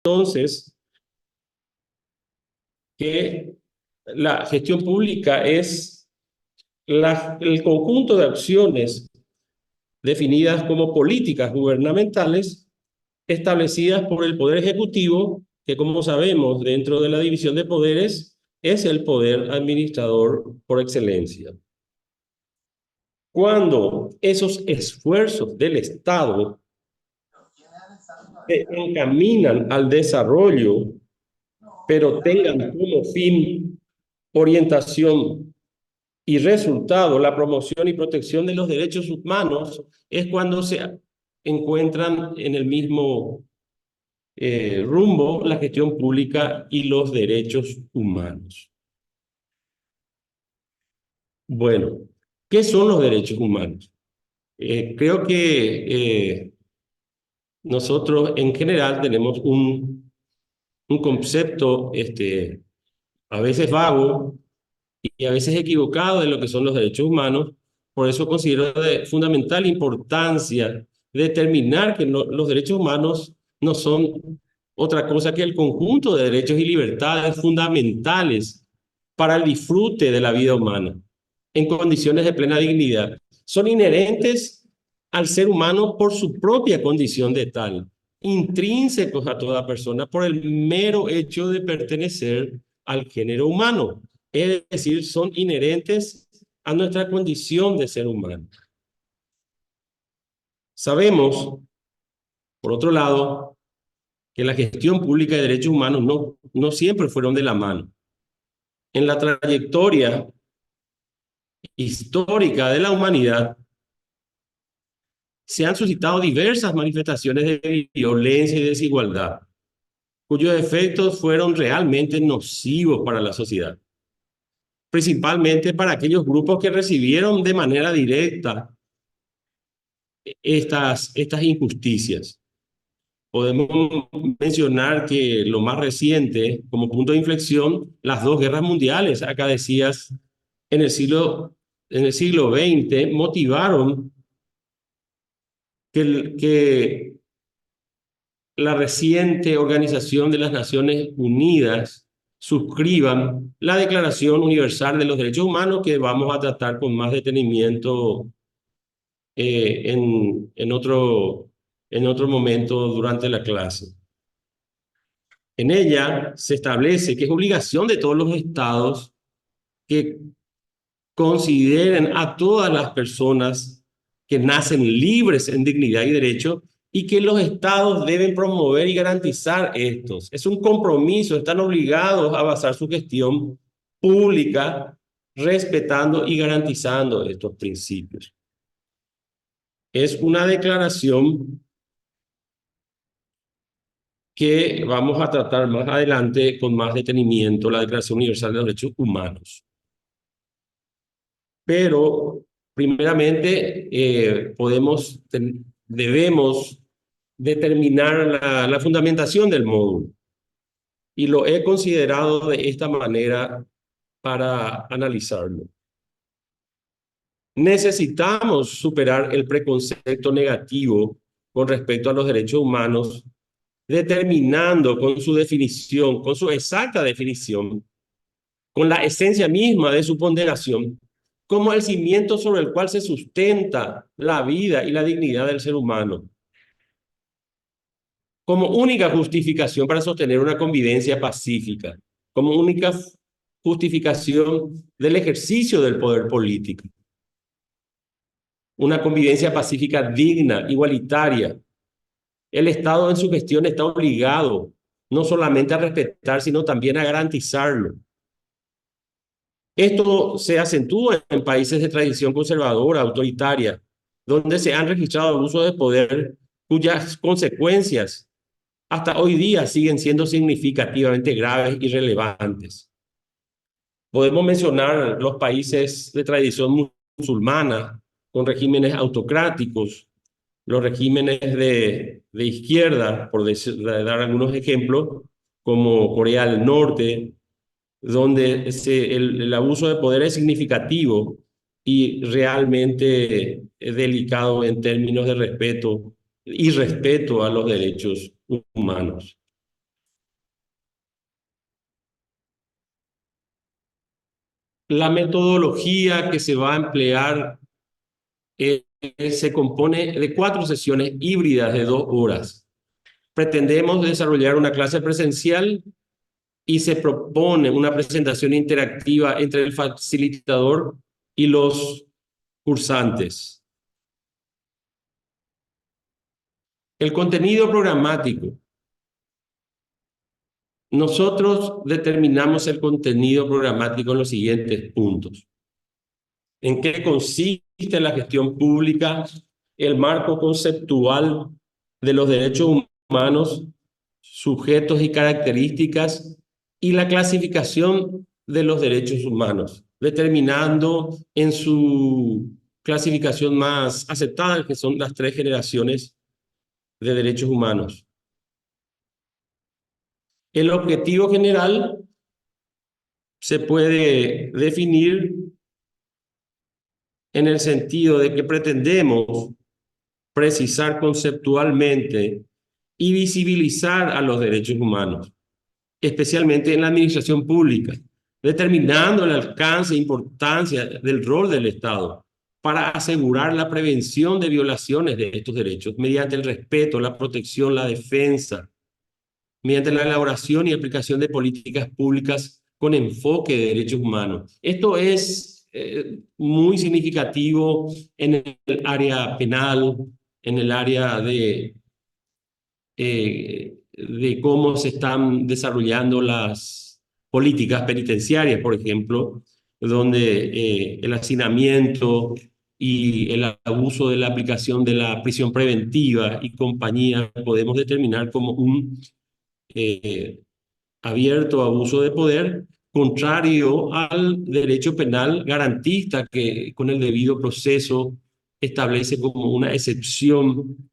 Entonces, que la gestión pública es el conjunto de acciones definidas como políticas gubernamentales establecidas por el Poder Ejecutivo, que como sabemos, dentro de la división de poderes, es el poder administrador por excelencia. Cuando esos esfuerzos del Estado se encaminan al desarrollo, pero tengan como fin, orientación y resultado la promoción y protección de los derechos humanos, es cuando se encuentran en el mismo rumbo la gestión pública y los derechos humanos. Bueno, ¿qué son los derechos humanos? Creo que nosotros en general tenemos un concepto a veces vago y a veces equivocado de lo que son los derechos humanos. Por eso considero de fundamental importancia determinar que los derechos humanos no son otra cosa que el conjunto de derechos y libertades fundamentales para el disfrute de la vida humana en condiciones de plena dignidad. Son inherentes al ser humano por su propia condición de tal, intrínsecos a toda persona por el mero hecho de pertenecer al género humano. Es decir, son inherentes a nuestra condición de ser humano. Sabemos, por otro lado, que la gestión pública de derechos humanos no siempre fueron de la mano. En la trayectoria histórica de la humanidad, se han suscitado diversas manifestaciones de violencia y desigualdad, cuyos efectos fueron realmente nocivos para la sociedad, principalmente para aquellos grupos que recibieron de manera directa estas injusticias. Podemos mencionar que lo más reciente, como punto de inflexión, las dos guerras mundiales acaecidas en en el siglo XX, motivaron que la reciente Organización de las Naciones Unidas suscriban la Declaración Universal de los Derechos Humanos, que vamos a tratar con más detenimiento en otro momento durante la clase. En ella se establece que es obligación de todos los estados que consideren a todas las personas que nacen libres en dignidad y derecho y que los estados deben promover y garantizar estos. Es un compromiso, están obligados a basar su gestión pública respetando y garantizando estos principios. Es una declaración que vamos a tratar más adelante con más detenimiento, la Declaración Universal de los Derechos Humanos. Pero, primeramente, debemos determinar la fundamentación del módulo. Y lo he considerado de esta manera para analizarlo. Necesitamos superar el preconcepto negativo con respecto a los derechos humanos, determinando con su definición, con su exacta definición, con la esencia misma de su ponderación, como el cimiento sobre el cual se sustenta la vida y la dignidad del ser humano, como única justificación para sostener una convivencia pacífica, como única justificación del ejercicio del poder político. Una convivencia pacífica digna, igualitaria. El Estado en su gestión está obligado no solamente a respetar, sino también a garantizarlo. Esto se acentúa en países de tradición conservadora, autoritaria, donde se han registrado abusos de poder cuyas consecuencias hasta hoy día siguen siendo significativamente graves y relevantes. Podemos mencionar los países de tradición musulmana, con regímenes autocráticos, los regímenes de izquierda, por dar algunos ejemplos, como Corea del Norte, donde el abuso de poder es significativo y realmente es delicado en términos de respeto y respeto a los derechos humanos. La metodología que se va a emplear se compone de 4 sesiones híbridas de 2 horas. Pretendemos desarrollar una clase presencial y se propone una presentación interactiva entre el facilitador y los cursantes. El contenido programático. Nosotros determinamos el contenido programático en los siguientes puntos. ¿En qué consiste la gestión pública? El marco conceptual de los derechos humanos, sujetos y características, y la clasificación de los derechos humanos, determinando en su clasificación más aceptada, que son las 3 generaciones de derechos humanos. El objetivo general se puede definir en el sentido de que pretendemos precisar conceptualmente y visibilizar a los derechos humanos, especialmente en la administración pública, determinando el alcance e importancia del rol del Estado para asegurar la prevención de violaciones de estos derechos mediante el respeto, la protección, la defensa, mediante la elaboración y aplicación de políticas públicas con enfoque de derechos humanos. Esto es muy significativo en el área penal, en el área de cómo se están desarrollando las políticas penitenciarias, por ejemplo, donde el hacinamiento y el abuso de la aplicación de la prisión preventiva y compañía podemos determinar como un abierto abuso de poder contrario al derecho penal garantista que con el debido proceso establece como una excepción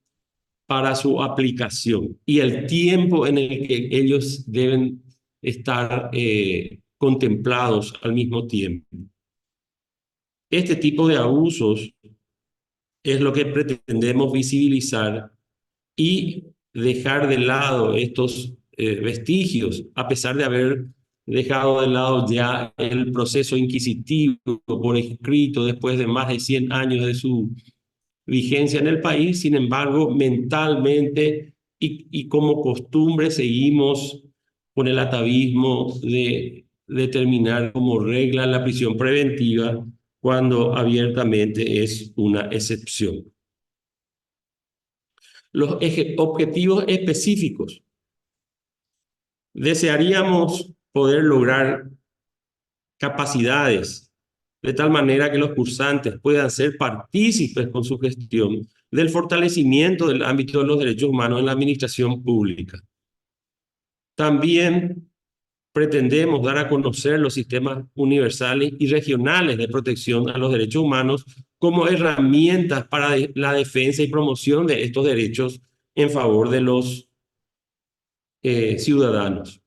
para su aplicación y el tiempo en el que ellos deben estar contemplados al mismo tiempo. Este tipo de abusos es lo que pretendemos visibilizar y dejar de lado estos vestigios, a pesar de haber dejado de lado ya el proceso inquisitivo por escrito después de más de 100 años de su vigencia en el país. Sin embargo, mentalmente y como costumbre seguimos con el atavismo de determinar como regla la prisión preventiva cuando abiertamente es una excepción. Los objetivos específicos. Desearíamos poder lograr capacidades de tal manera que los cursantes puedan ser partícipes con su gestión del fortalecimiento del ámbito de los derechos humanos en la administración pública. También pretendemos dar a conocer los sistemas universales y regionales de protección a los derechos humanos como herramientas para la defensa y promoción de estos derechos en favor de los ciudadanos.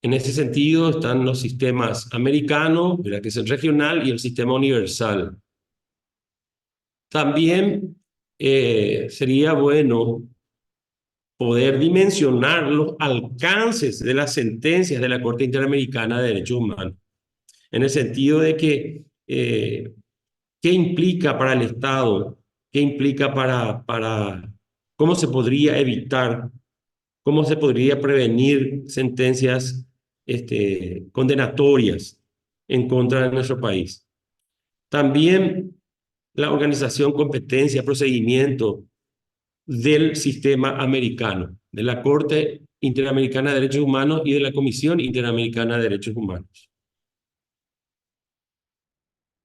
En ese sentido están los sistemas americanos, que es el regional, y el sistema universal. También sería bueno poder dimensionar los alcances de las sentencias de la Corte Interamericana de Derechos Humanos, en el sentido de que qué implica para el Estado, qué implica para cómo se podría evitar, cómo se podría prevenir sentencias condenatorias en contra de nuestro país. También la organización, competencia, procedimiento del sistema americano, de la Corte Interamericana de Derechos Humanos y de la Comisión Interamericana de Derechos Humanos.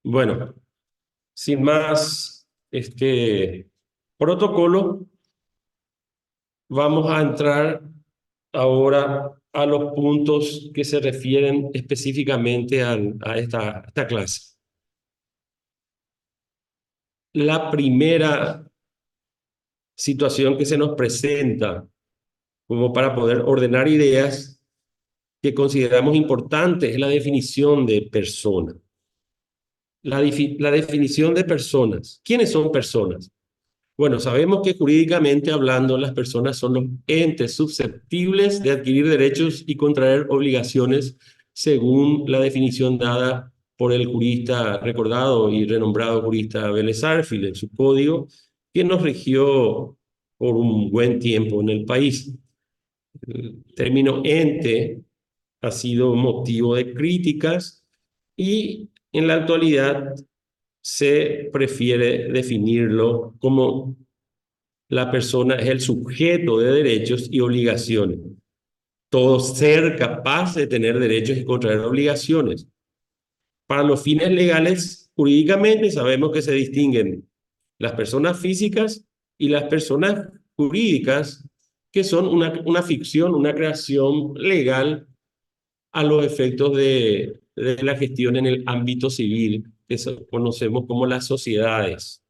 Bueno, sin más protocolo, vamos a entrar ahora a los puntos que se refieren específicamente a esta clase. La primera situación que se nos presenta como para poder ordenar ideas que consideramos importantes es la definición de persona. La definición de personas. ¿Quiénes son personas? Bueno, sabemos que jurídicamente hablando las personas son los entes susceptibles de adquirir derechos y contraer obligaciones según la definición dada por el jurista recordado y renombrado jurista Vélez Sarsfield en su código, que nos rigió por un buen tiempo en el país. El término ente ha sido motivo de críticas y en la actualidad se prefiere definirlo como la persona es el sujeto de derechos y obligaciones. Todo ser capaz de tener derechos y contraer obligaciones. Para los fines legales, jurídicamente sabemos que se distinguen las personas físicas y las personas jurídicas, que son una ficción, una creación legal a los efectos de la gestión en el ámbito civil, que conocemos como las sociedades.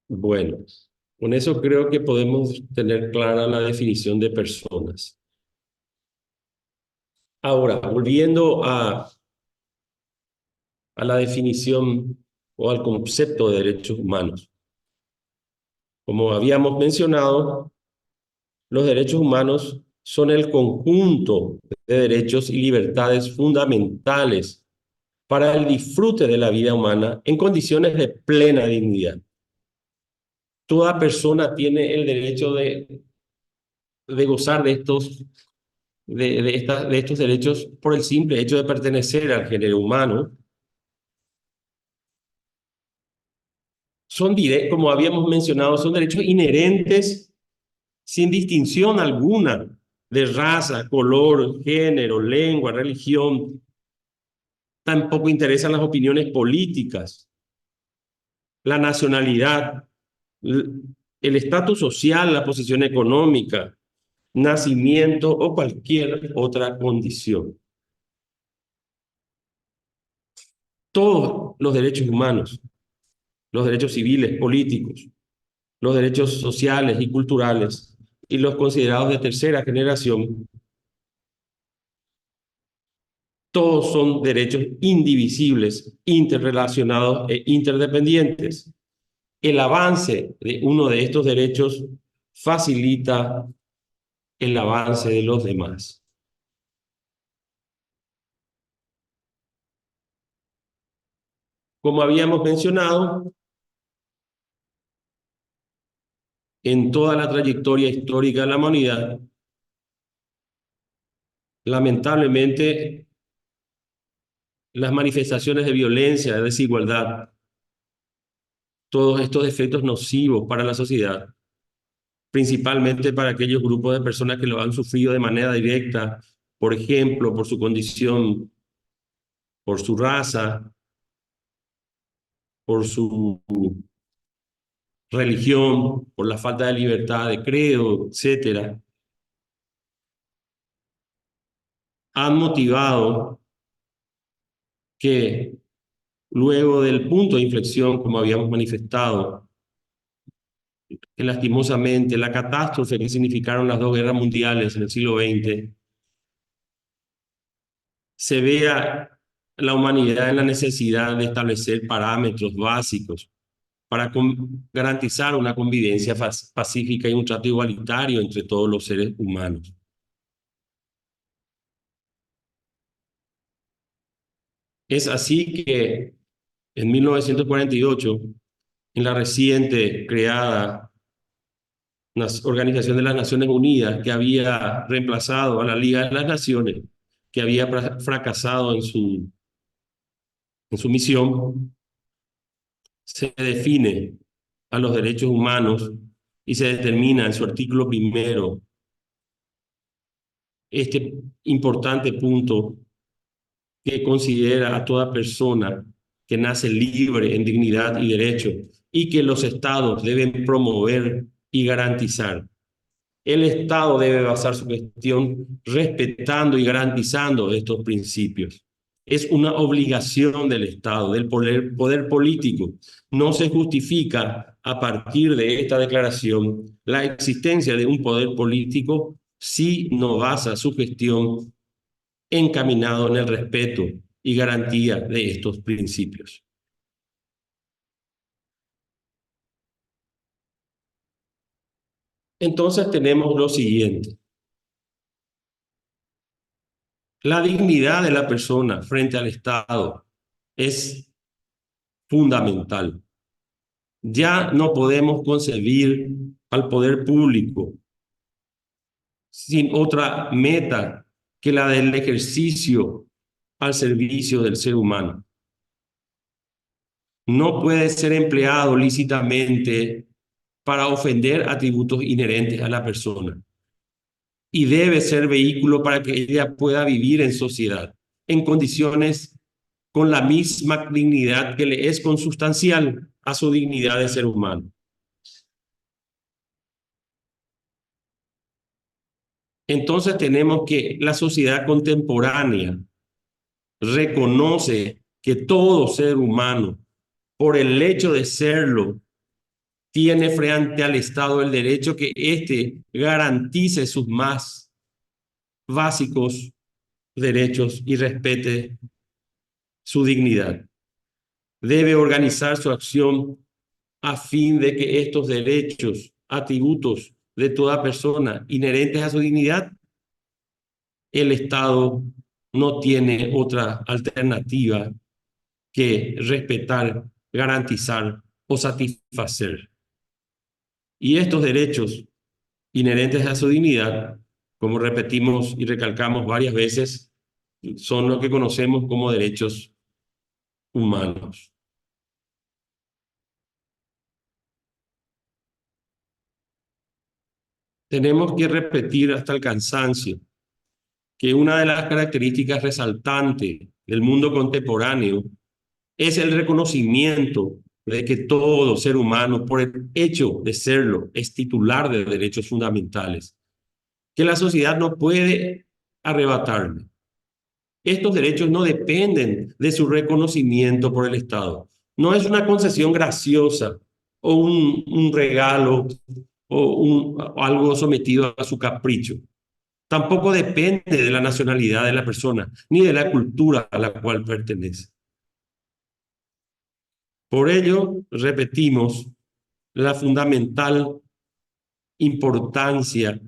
Bueno, con eso creo que podemos tener clara la definición de personas. Ahora, volviendo a la definición o al concepto de derechos humanos. Como habíamos mencionado, los derechos humanos son el conjunto de derechos y libertades fundamentales para el disfrute de la vida humana en condiciones de plena dignidad. Toda persona tiene el derecho de gozar de estos derechos por el simple hecho de pertenecer al género humano. Son, como habíamos mencionado, son derechos inherentes sin distinción alguna de raza, color, género, lengua, religión. Tampoco interesan las opiniones políticas, la nacionalidad, el estatus social, la posición económica, nacimiento o cualquier otra condición. Todos los derechos humanos, los derechos civiles, políticos, los derechos sociales y culturales y los considerados de tercera generación, todos son derechos indivisibles, interrelacionados e interdependientes. El avance de uno de estos derechos facilita el avance de los demás. Como habíamos mencionado, en toda la trayectoria histórica de la humanidad, lamentablemente, las manifestaciones de violencia, de desigualdad, todos estos efectos nocivos para la sociedad, principalmente para aquellos grupos de personas que lo han sufrido de manera directa, por ejemplo, por su condición, por su raza, por su religión, por la falta de libertad de credo, etcétera, han motivado que luego del punto de inflexión, como habíamos manifestado, que lastimosamente la catástrofe que significaron las dos guerras mundiales en el siglo XX, se vea la humanidad en la necesidad de establecer parámetros básicos para garantizar una convivencia pacífica y un trato igualitario entre todos los seres humanos. Es así que en 1948, en la reciente creada Organización de las Naciones Unidas, que había reemplazado a la Liga de las Naciones, que había fracasado en su misión, se define a los derechos humanos y se determina en su artículo primero este importante punto que considera a toda persona que nace libre en dignidad y derecho y que los estados deben promover y garantizar. El Estado debe basar su gestión respetando y garantizando estos principios. Es una obligación del Estado, del poder político. No se justifica a partir de esta declaración la existencia de un poder político si no basa su gestión encaminado en el respeto y garantía de estos principios. Entonces tenemos lo siguiente: la dignidad de la persona frente al Estado es fundamental. Ya no podemos concebir al poder público sin otra meta que la del ejercicio al servicio del ser humano. No puede ser empleado lícitamente para ofender atributos inherentes a la persona y debe ser vehículo para que ella pueda vivir en sociedad, en condiciones con la misma dignidad que le es consustancial a su dignidad de ser humano. Entonces tenemos que la sociedad contemporánea reconoce que todo ser humano, por el hecho de serlo, tiene frente al Estado el derecho que éste garantice sus más básicos derechos y respete su dignidad. Debe organizar su acción a fin de que estos derechos, atributos de toda persona inherentes a su dignidad, el Estado no tiene otra alternativa que respetar, garantizar o satisfacer. Y estos derechos inherentes a su dignidad, como repetimos y recalcamos varias veces, son lo que conocemos como derechos humanos. Tenemos que repetir hasta el cansancio que una de las características resaltantes del mundo contemporáneo es el reconocimiento de que todo ser humano, por el hecho de serlo, es titular de derechos fundamentales, que la sociedad no puede arrebatarle. Estos derechos no dependen de su reconocimiento por el Estado. No es una concesión graciosa o un regalo o algo sometido a su capricho. Tampoco depende de la nacionalidad de la persona, ni de la cultura a la cual pertenece. Por ello, repetimos la fundamental importancia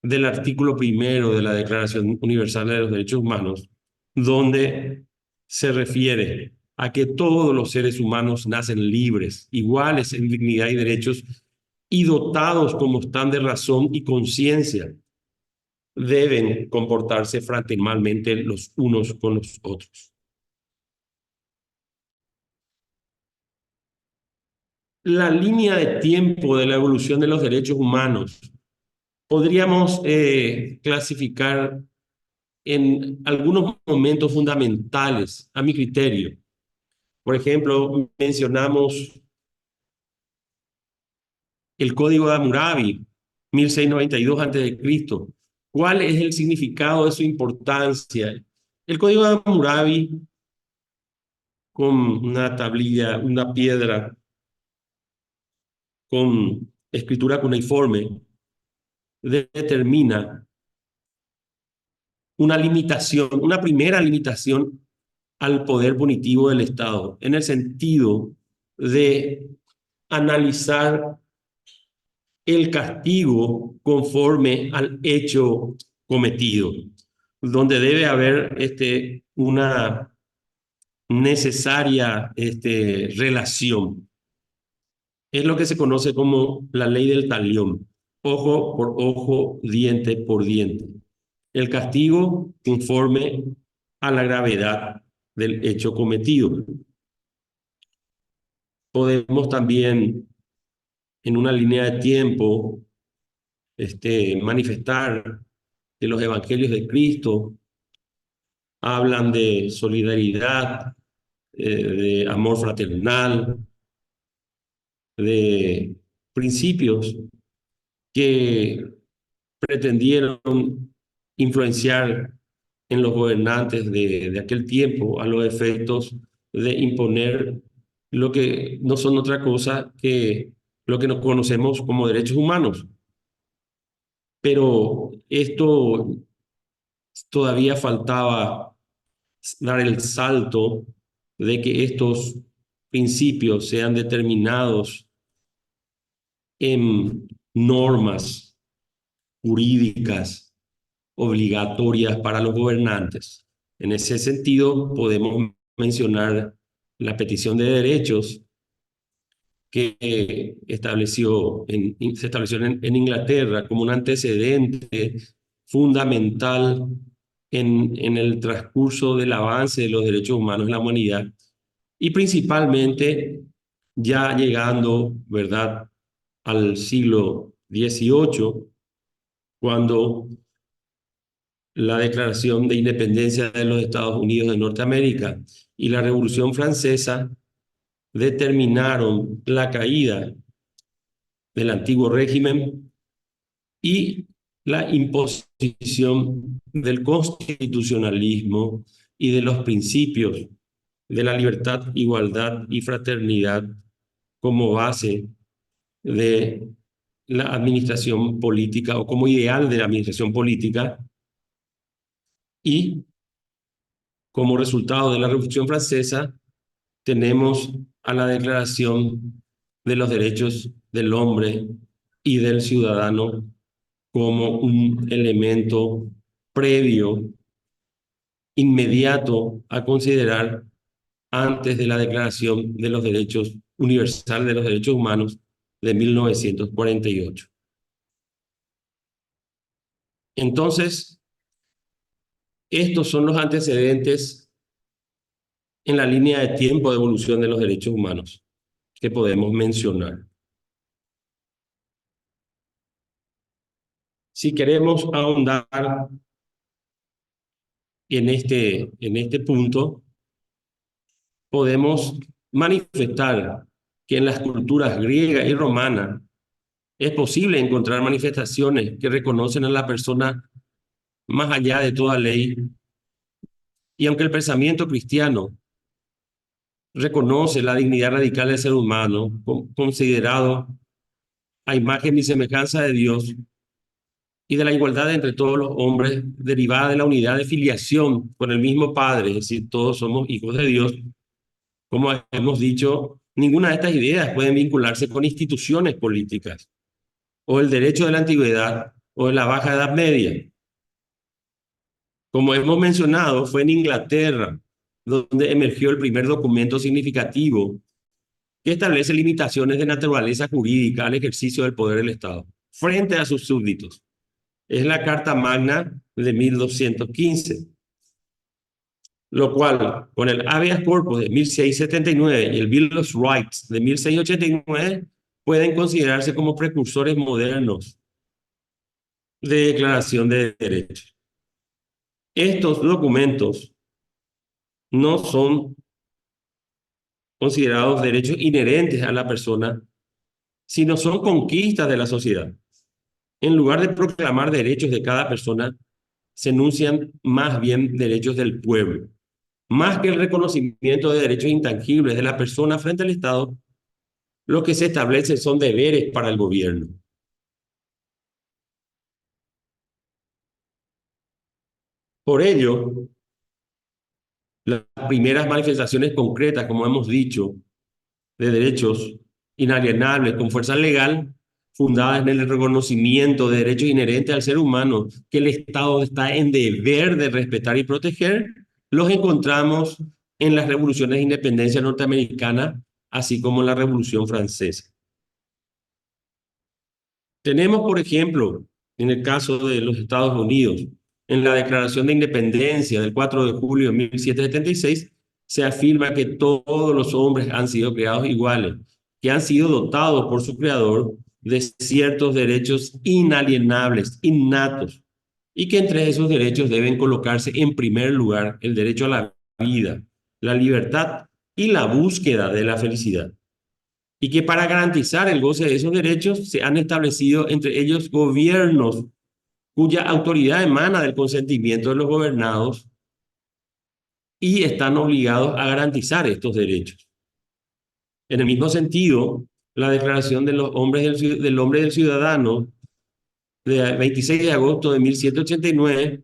del artículo primero de la Declaración Universal de los Derechos Humanos, donde se refiere a que todos los seres humanos nacen libres, iguales en dignidad y derechos, y dotados como están de razón y conciencia, deben comportarse fraternalmente los unos con los otros. La línea de tiempo de la evolución de los derechos humanos podríamos clasificar en algunos momentos fundamentales, a mi criterio. Por ejemplo, mencionamos el Código de Hammurabi, 1692 a.C. ¿Cuál es el significado de su importancia? El Código de Hammurabi, con una tablilla, una piedra, con escritura cuneiforme, determina una limitación, una primera limitación al poder punitivo del Estado, en el sentido de analizar el castigo conforme al hecho cometido, donde debe haber una necesaria relación. Es lo que se conoce como la ley del talión, ojo por ojo, diente por diente. El castigo conforme a la gravedad del hecho cometido. Podemos también, en una línea de tiempo, manifestar que los evangelios de Cristo hablan de solidaridad, de amor fraternal, de principios que pretendieron influenciar en los gobernantes de aquel tiempo a los efectos de imponer lo que no son otra cosa que lo que nos conocemos como derechos humanos. Pero esto todavía faltaba dar el salto de que estos principios sean determinados en normas jurídicas obligatorias para los gobernantes. En ese sentido, podemos mencionar la petición de derechos que se estableció en Inglaterra como un antecedente fundamental en el transcurso del avance de los derechos humanos en la humanidad y principalmente ya llegando, ¿verdad?, al siglo XVIII, cuando la Declaración de Independencia de los Estados Unidos de Norteamérica y la Revolución Francesa determinaron la caída del antiguo régimen y la imposición del constitucionalismo y de los principios de la libertad, igualdad y fraternidad como base de la administración política o como ideal de la administración política, y como resultado de la Revolución Francesa tenemos a la Declaración de los Derechos del Hombre y del Ciudadano como un elemento previo, inmediato a considerar antes de la Declaración de los Derechos Universal de los Derechos Humanos de 1948. Entonces, estos son los antecedentes en la línea de tiempo de evolución de los derechos humanos que podemos mencionar. Si queremos ahondar en este punto, podemos manifestar que en las culturas griega y romana es posible encontrar manifestaciones que reconocen a la persona más allá de toda ley, y aunque el pensamiento cristiano reconoce la dignidad radical del ser humano, considerado a imagen y semejanza de Dios, y de la igualdad entre todos los hombres, derivada de la unidad de filiación con el mismo Padre, es decir, todos somos hijos de Dios. Como hemos dicho, ninguna de estas ideas pueden vincularse con instituciones políticas, o el derecho de la antigüedad, o de la Baja Edad Media. Como hemos mencionado, fue en Inglaterra donde emergió el primer documento significativo que establece limitaciones de naturaleza jurídica al ejercicio del poder del Estado frente a sus súbditos. Es la Carta Magna de 1215, lo cual, con el Habeas Corpus de 1679 y el Bill of Rights de 1689, pueden considerarse como precursores modernos de declaración de derechos. Estos documentos no son considerados derechos inherentes a la persona, sino son conquistas de la sociedad. En lugar de proclamar derechos de cada persona, se enuncian más bien derechos del pueblo. Más que el reconocimiento de derechos intangibles de la persona frente al Estado, lo que se establece son deberes para el gobierno. Por ello, las primeras manifestaciones concretas, como hemos dicho, de derechos inalienables con fuerza legal, fundadas en el reconocimiento de derechos inherentes al ser humano, que el Estado está en deber de respetar y proteger, los encontramos en las revoluciones de independencia norteamericana, así como en la Revolución Francesa. Tenemos, por ejemplo, en el caso de los Estados Unidos, en la Declaración de Independencia del 4 de julio de 1776, se afirma que todos los hombres han sido creados iguales, que han sido dotados por su creador de ciertos derechos inalienables, innatos, y que entre esos derechos deben colocarse en primer lugar el derecho a la vida, la libertad y la búsqueda de la felicidad, y que para garantizar el goce de esos derechos se han establecido entre ellos gobiernos cuya autoridad emana del consentimiento de los gobernados y están obligados a garantizar estos derechos. En el mismo sentido, la Declaración de los Hombres del Hombre y del Ciudadano de 26 de agosto de 1789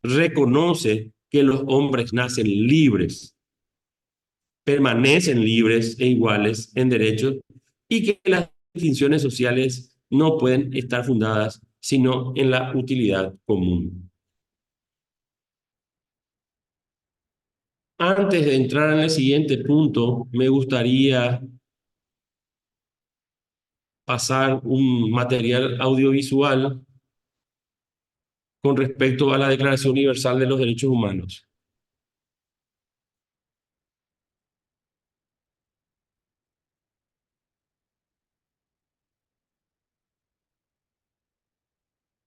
reconoce que los hombres nacen libres, permanecen libres e iguales en derechos, y que las distinciones sociales no pueden estar fundadas sino en la utilidad común. Antes de entrar en el siguiente punto, me gustaría pasar un material audiovisual con respecto a la Declaración Universal de los Derechos Humanos.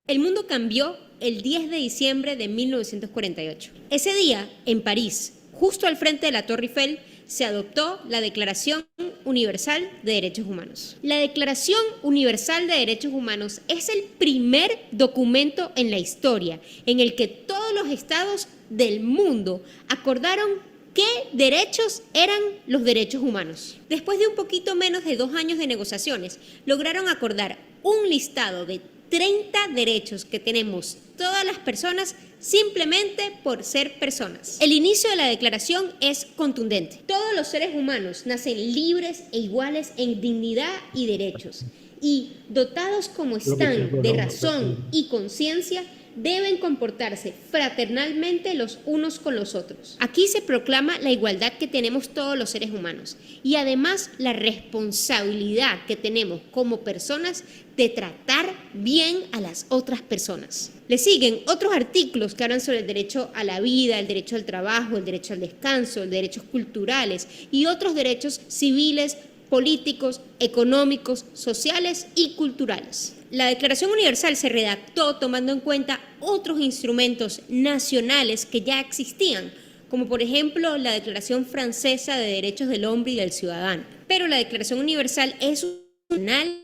El mundo cambió el 10 de diciembre de 1948. Ese día, en París, justo al frente de la Torre Eiffel, se adoptó la Declaración Universal de Derechos Humanos. La Declaración Universal de Derechos Humanos es el primer documento en la historia en el que todos los estados del mundo acordaron qué derechos eran los derechos humanos. Después de un poquito menos de 2 años de negociaciones, lograron acordar un listado de 30 derechos que tenemos todas las personas simplemente por ser personas. El inicio de la declaración es contundente. Todos los seres humanos nacen libres e iguales en dignidad y derechos, y dotados como están de razón y conciencia, deben comportarse fraternalmente los unos con los otros. Aquí se proclama la igualdad que tenemos todos los seres humanos y además la responsabilidad que tenemos como personas de tratar bien a las otras personas. Le siguen otros artículos que hablan sobre el derecho a la vida, el derecho al trabajo, el derecho al descanso, los derechos culturales y otros derechos civiles, políticos, económicos, sociales y culturales. La Declaración Universal se redactó tomando en cuenta otros instrumentos nacionales que ya existían, como por ejemplo la Declaración Francesa de Derechos del Hombre y del Ciudadano. Pero la Declaración Universal es un nacional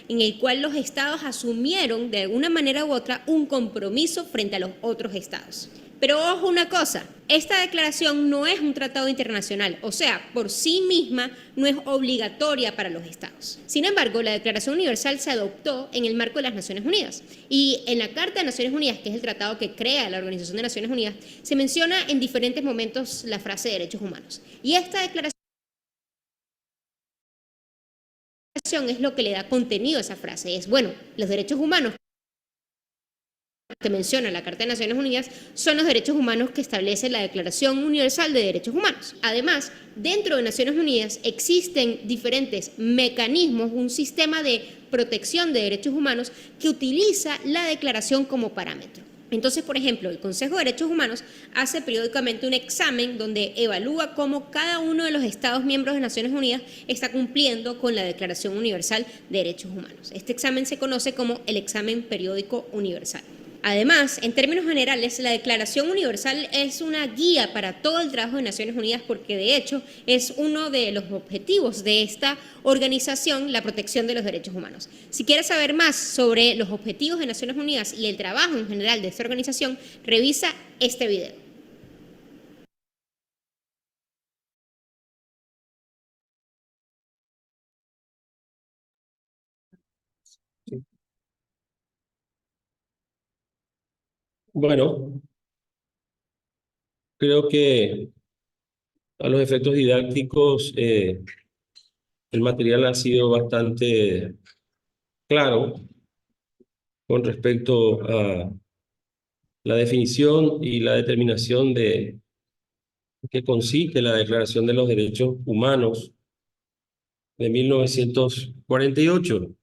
en el cual los estados asumieron de alguna manera u otra un compromiso frente a los otros estados. Pero ojo una cosa, esta declaración no es un tratado internacional, o sea, por sí misma no es obligatoria para los estados. Sin embargo, la Declaración Universal se adoptó en el marco de las Naciones Unidas y en la Carta de Naciones Unidas, que es el tratado que crea la Organización de Naciones Unidas, se menciona en diferentes momentos la frase de derechos humanos. Y esta declaración es lo que le da contenido a esa frase, es, bueno, los derechos humanos que menciona la Carta de Naciones Unidas son los derechos humanos que establece la Declaración Universal de Derechos Humanos. Además, dentro de Naciones Unidas existen diferentes mecanismos, un sistema de protección de derechos humanos que utiliza la declaración como parámetro. Entonces, por ejemplo, el Consejo de Derechos Humanos hace periódicamente un examen donde evalúa cómo cada uno de los Estados miembros de Naciones Unidas está cumpliendo con la Declaración Universal de Derechos Humanos. Este examen se conoce como el examen periódico universal. Además, en términos generales, la Declaración Universal es una guía para todo el trabajo de Naciones Unidas porque, de hecho, es uno de los objetivos de esta organización, la protección de los derechos humanos. Si quieres saber más sobre los objetivos de Naciones Unidas y el trabajo en general de esta organización, revisa este video. Bueno, creo que a los efectos didácticos el material ha sido bastante claro con respecto a la definición y la determinación de qué consiste la Declaración de los Derechos Humanos de 1948.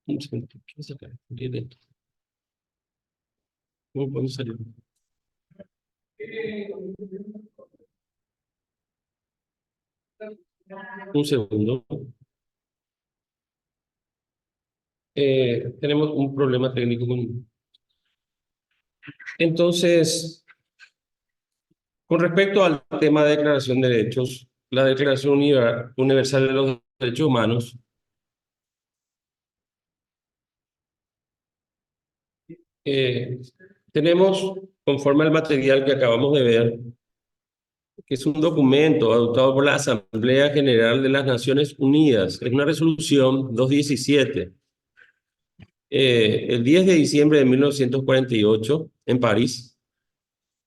Un segundo, ¿qué es acá? ¿Cómo podemos salir? Un segundo. Tenemos un problema técnico con... Entonces, con respecto al tema de declaración de derechos, la Declaración Universal de los Derechos Humanos eh, tenemos, conforme al material que acabamos de ver, que es un documento adoptado por la Asamblea General de las Naciones Unidas. Es una resolución 217. El 10 de diciembre de 1948, en París,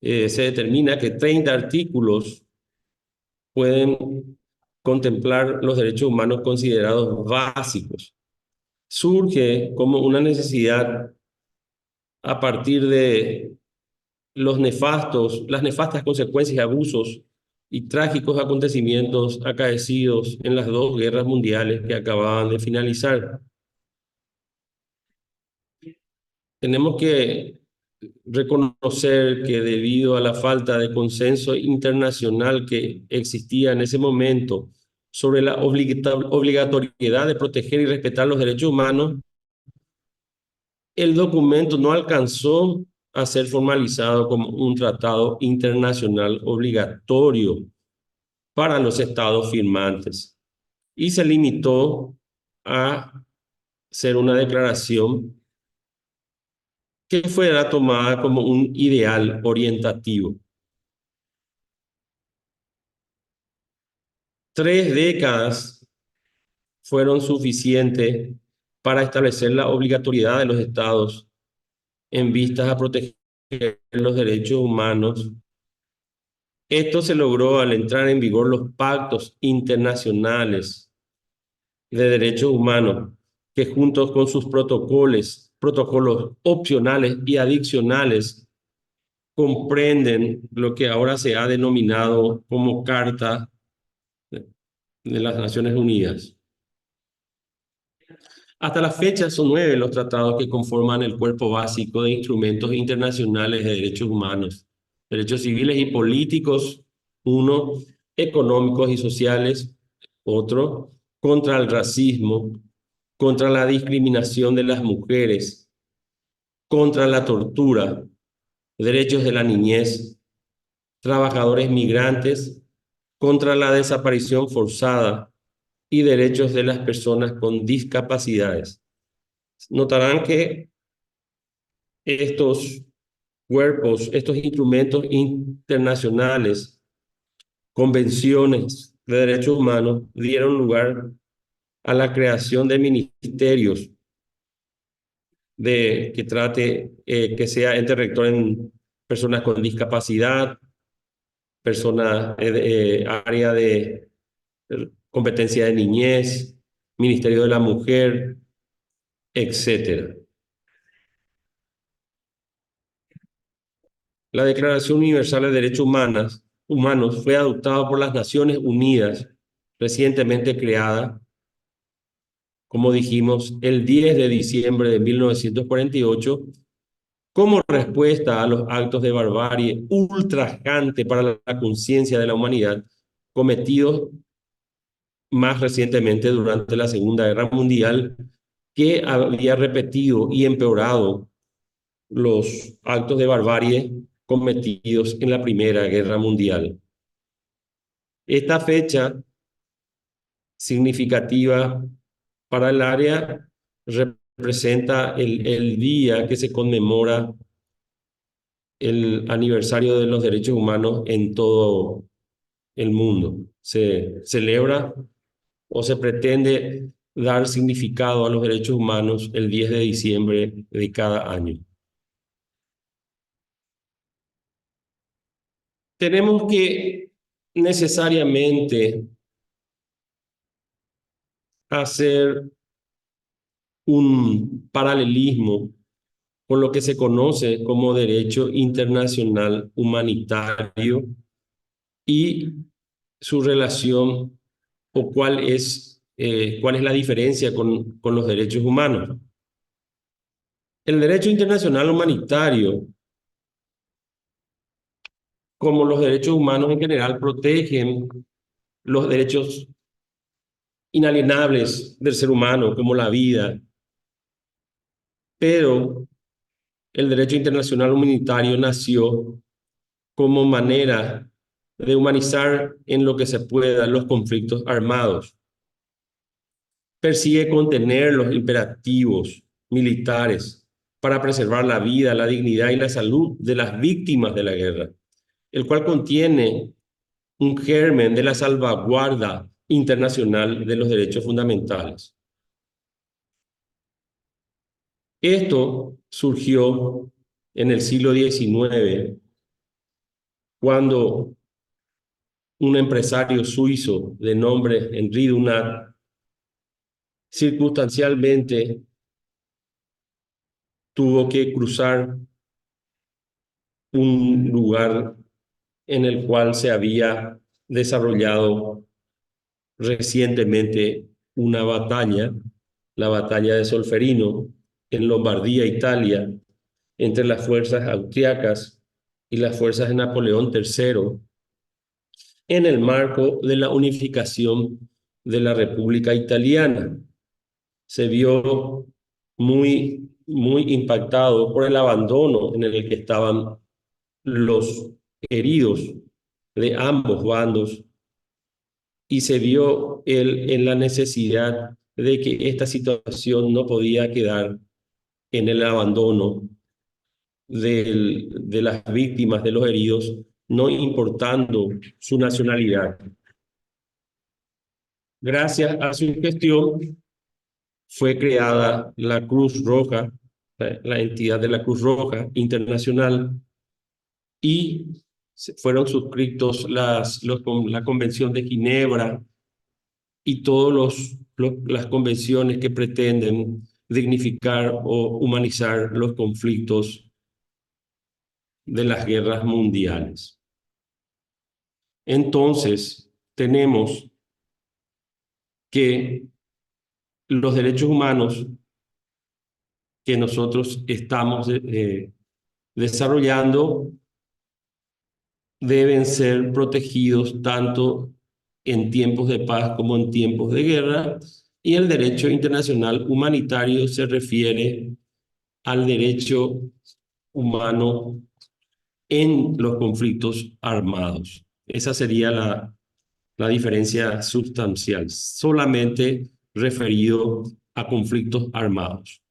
se determina que 30 artículos pueden contemplar los derechos humanos considerados básicos. Surge como una necesidad a partir de las nefastas consecuencias y abusos y trágicos acontecimientos acaecidos en las dos guerras mundiales que acababan de finalizar. Tenemos que reconocer que debido a la falta de consenso internacional que existía en ese momento sobre la obligatoriedad de proteger y respetar los derechos humanos, el documento no alcanzó a ser formalizado como un tratado internacional obligatorio para los estados firmantes y se limitó a ser una declaración que fuera tomada como un ideal orientativo. 3 décadas fueron suficientes para establecer la obligatoriedad de los estados en vistas a proteger los derechos humanos. Esto se logró al entrar en vigor los pactos internacionales de derechos humanos, que juntos con sus protocolos opcionales y adicionales, comprenden lo que ahora se ha denominado como Carta de las Naciones Unidas. Hasta la fecha son 9 los tratados que conforman el cuerpo básico de instrumentos internacionales de derechos humanos, derechos civiles y políticos, uno, económicos y sociales, otro, contra el racismo, contra la discriminación de las mujeres, contra la tortura, derechos de la niñez, trabajadores migrantes, contra la desaparición forzada y derechos de las personas con discapacidades. Notarán que estos cuerpos, estos instrumentos internacionales, convenciones de derechos humanos, dieron lugar a la creación de ministerios que sea ente rector en personas con discapacidad, área de competencia de niñez, Ministerio de la Mujer, etcétera. La Declaración Universal de Derechos Humanos fue adoptada por las Naciones Unidas, recientemente creada, como dijimos, el 10 de diciembre de 1948, como respuesta a los actos de barbarie ultrajante para la conciencia de la humanidad cometidos más recientemente durante la Segunda Guerra Mundial, que había repetido y empeorado los actos de barbarie cometidos en la Primera Guerra Mundial. Esta fecha significativa para el área representa el día que se conmemora el aniversario de los derechos humanos en todo el mundo. Se celebra o se pretende dar significado a los derechos humanos el 10 de diciembre de cada año. Tenemos que necesariamente hacer un paralelismo con lo que se conoce como derecho internacional humanitario y su relación o cuál es la diferencia con los derechos humanos. El derecho internacional humanitario, como los derechos humanos en general, protegen los derechos inalienables del ser humano, como la vida, pero el derecho internacional humanitario nació como manera de humanizar en lo que se pueda los conflictos armados. Persigue contener los imperativos militares para preservar la vida, la dignidad y la salud de las víctimas de la guerra, el cual contiene un germen de la salvaguarda internacional de los derechos fundamentales. Esto surgió en el siglo XIX, cuando un empresario suizo de nombre Henri Dunant, circunstancialmente tuvo que cruzar un lugar en el cual se había desarrollado recientemente una batalla, la batalla de Solferino, en Lombardía, Italia, entre las fuerzas austriacas y las fuerzas de Napoleón III, en el marco de la unificación de la República Italiana. Se vio muy impactado por el abandono en el que estaban los heridos de ambos bandos, y se vio él en la necesidad de que esta situación no podía quedar en el abandono de las víctimas, de los heridos, no importando su nacionalidad. Gracias a su gestión fue creada la Cruz Roja, la entidad de la Cruz Roja Internacional, y fueron suscritos la Convención de Ginebra y todas las convenciones que pretenden dignificar o humanizar los conflictos de las guerras mundiales. Entonces, tenemos que los derechos humanos que nosotros estamos desarrollando deben ser protegidos tanto en tiempos de paz como en tiempos de guerra, y el derecho internacional humanitario se refiere al derecho humano en los conflictos armados. Esa sería la diferencia sustancial, solamente referido a conflictos armados.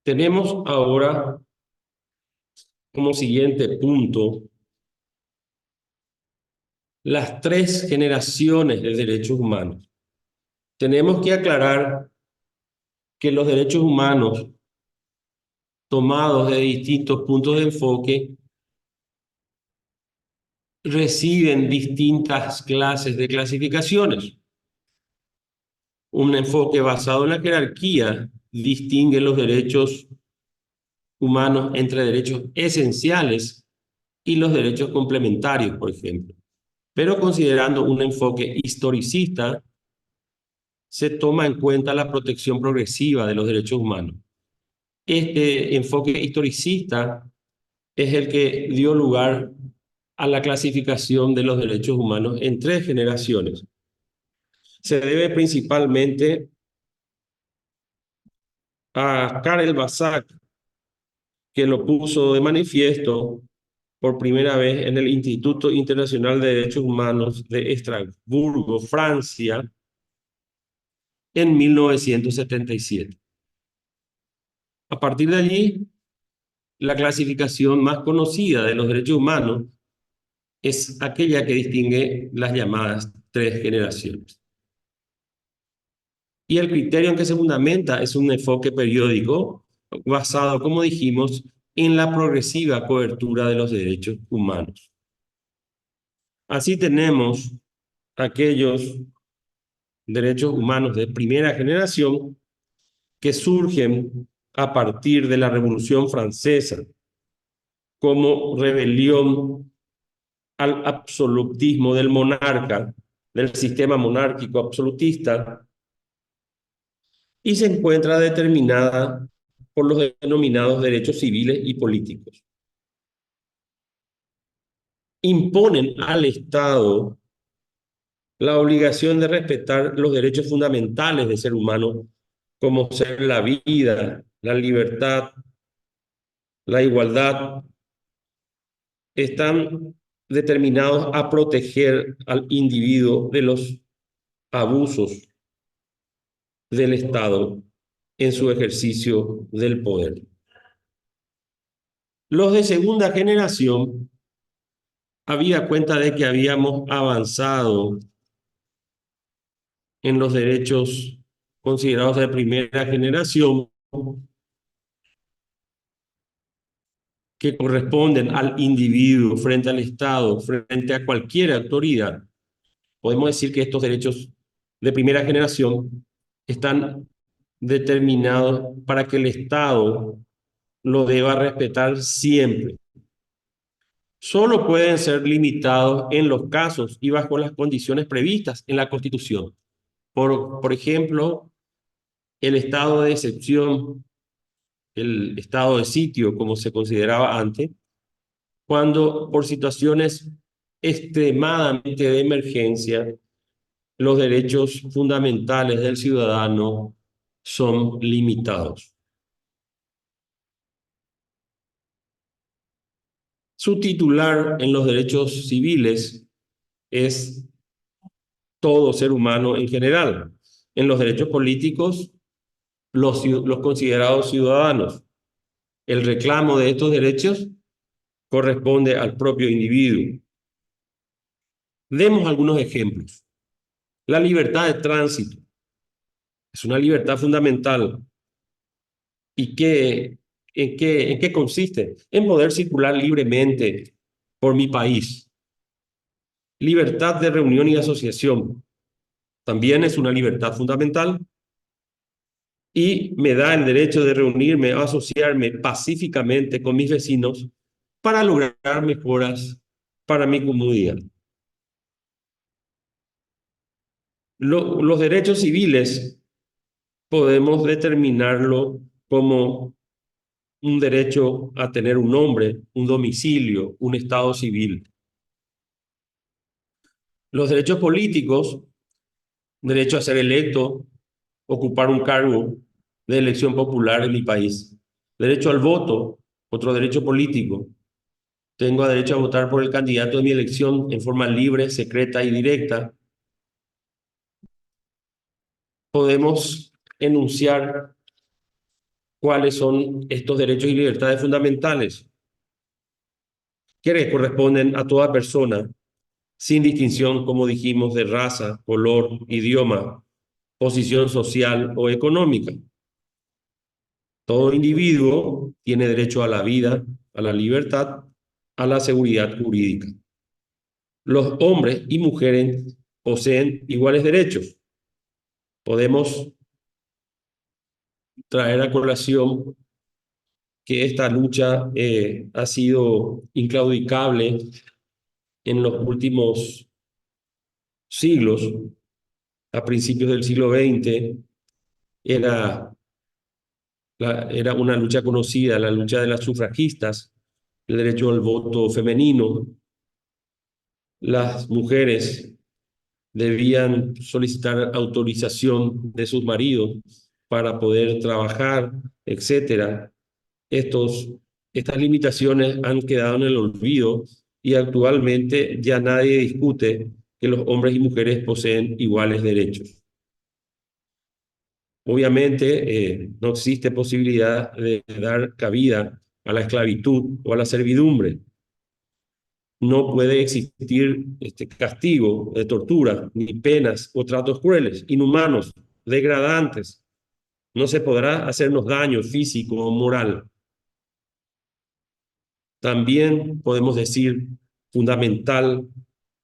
Tenemos ahora como siguiente punto las 3 generaciones de derechos humanos. Tenemos que aclarar que los derechos humanos tomados de distintos puntos de enfoque reciben distintas clases de clasificaciones. Un enfoque basado en la jerarquía distingue los derechos humanos entre derechos esenciales y los derechos complementarios, por ejemplo. Pero considerando un enfoque historicista, se toma en cuenta la protección progresiva de los derechos humanos. Este enfoque historicista es el que dio lugar a la clasificación de los derechos humanos en 3 generaciones. Se debe principalmente a Karel Basak, que lo puso de manifiesto por primera vez en el Instituto Internacional de Derechos Humanos de Estrasburgo, Francia, en 1977. A partir de allí, la clasificación más conocida de los derechos humanos es aquella que distingue las llamadas 3 generaciones. Y el criterio en que se fundamenta es un enfoque periódico basado, como dijimos, en la progresiva cobertura de los derechos humanos. Así tenemos aquellos derechos humanos de primera generación que surgen a partir de la Revolución Francesa como rebelión al absolutismo del monarca, del sistema monárquico absolutista, y se encuentra determinada por los denominados derechos civiles y políticos. Imponen al Estado la obligación de respetar los derechos fundamentales del ser humano, como ser la vida, la libertad, la igualdad. Están determinados a proteger al individuo de los abusos del Estado en su ejercicio del poder. Los de segunda generación, habida cuenta de que habíamos avanzado en los derechos considerados de primera generación, que corresponden al individuo frente al Estado, frente a cualquier autoridad, podemos decir que estos derechos de primera generación están determinados para que el Estado lo deba respetar siempre. Solo pueden ser limitados en los casos y bajo las condiciones previstas en la Constitución. Por ejemplo, el estado de excepción, el estado de sitio, como se consideraba antes, cuando por situaciones extremadamente de emergencia, los derechos fundamentales del ciudadano son limitados. Su titular en los derechos civiles es todo ser humano en general. En los derechos políticos, los considerados ciudadanos. El reclamo de estos derechos corresponde al propio individuo. Demos algunos ejemplos. La libertad de tránsito es una libertad fundamental. ¿Y en qué consiste? En poder circular libremente por mi país. Libertad de reunión y asociación también es una libertad fundamental y me da el derecho de reunirme o asociarme pacíficamente con mis vecinos para lograr mejoras para mi comunidad. Los derechos civiles podemos determinarlo como un derecho a tener un nombre, un domicilio, un estado civil. Los derechos políticos, derecho a ser electo, ocupar un cargo de elección popular en mi país. Derecho al voto, otro derecho político. Tengo derecho a votar por el candidato de mi elección en forma libre, secreta y directa. Podemos enunciar cuáles son estos derechos y libertades fundamentales que corresponden a toda persona, sin distinción, como dijimos, de raza, color, idioma, posición social o económica. Todo individuo tiene derecho a la vida, a la libertad, a la seguridad jurídica. Los hombres y mujeres poseen iguales derechos. Podemos traer a colación que esta lucha ha sido inclaudicable en los últimos siglos. A principios del siglo XX era, era una lucha conocida, la lucha de las sufragistas, el derecho al voto femenino. Las mujeres debían solicitar autorización de sus maridos para poder trabajar, etcétera. Estas limitaciones han quedado en el olvido y actualmente ya nadie discute que los hombres y mujeres poseen iguales derechos. Obviamente, no existe posibilidad de dar cabida a la esclavitud o a la servidumbre. No puede existir castigo de tortura, ni penas o tratos crueles, inhumanos, degradantes. No se podrá hacernos daño físico o moral. También podemos decir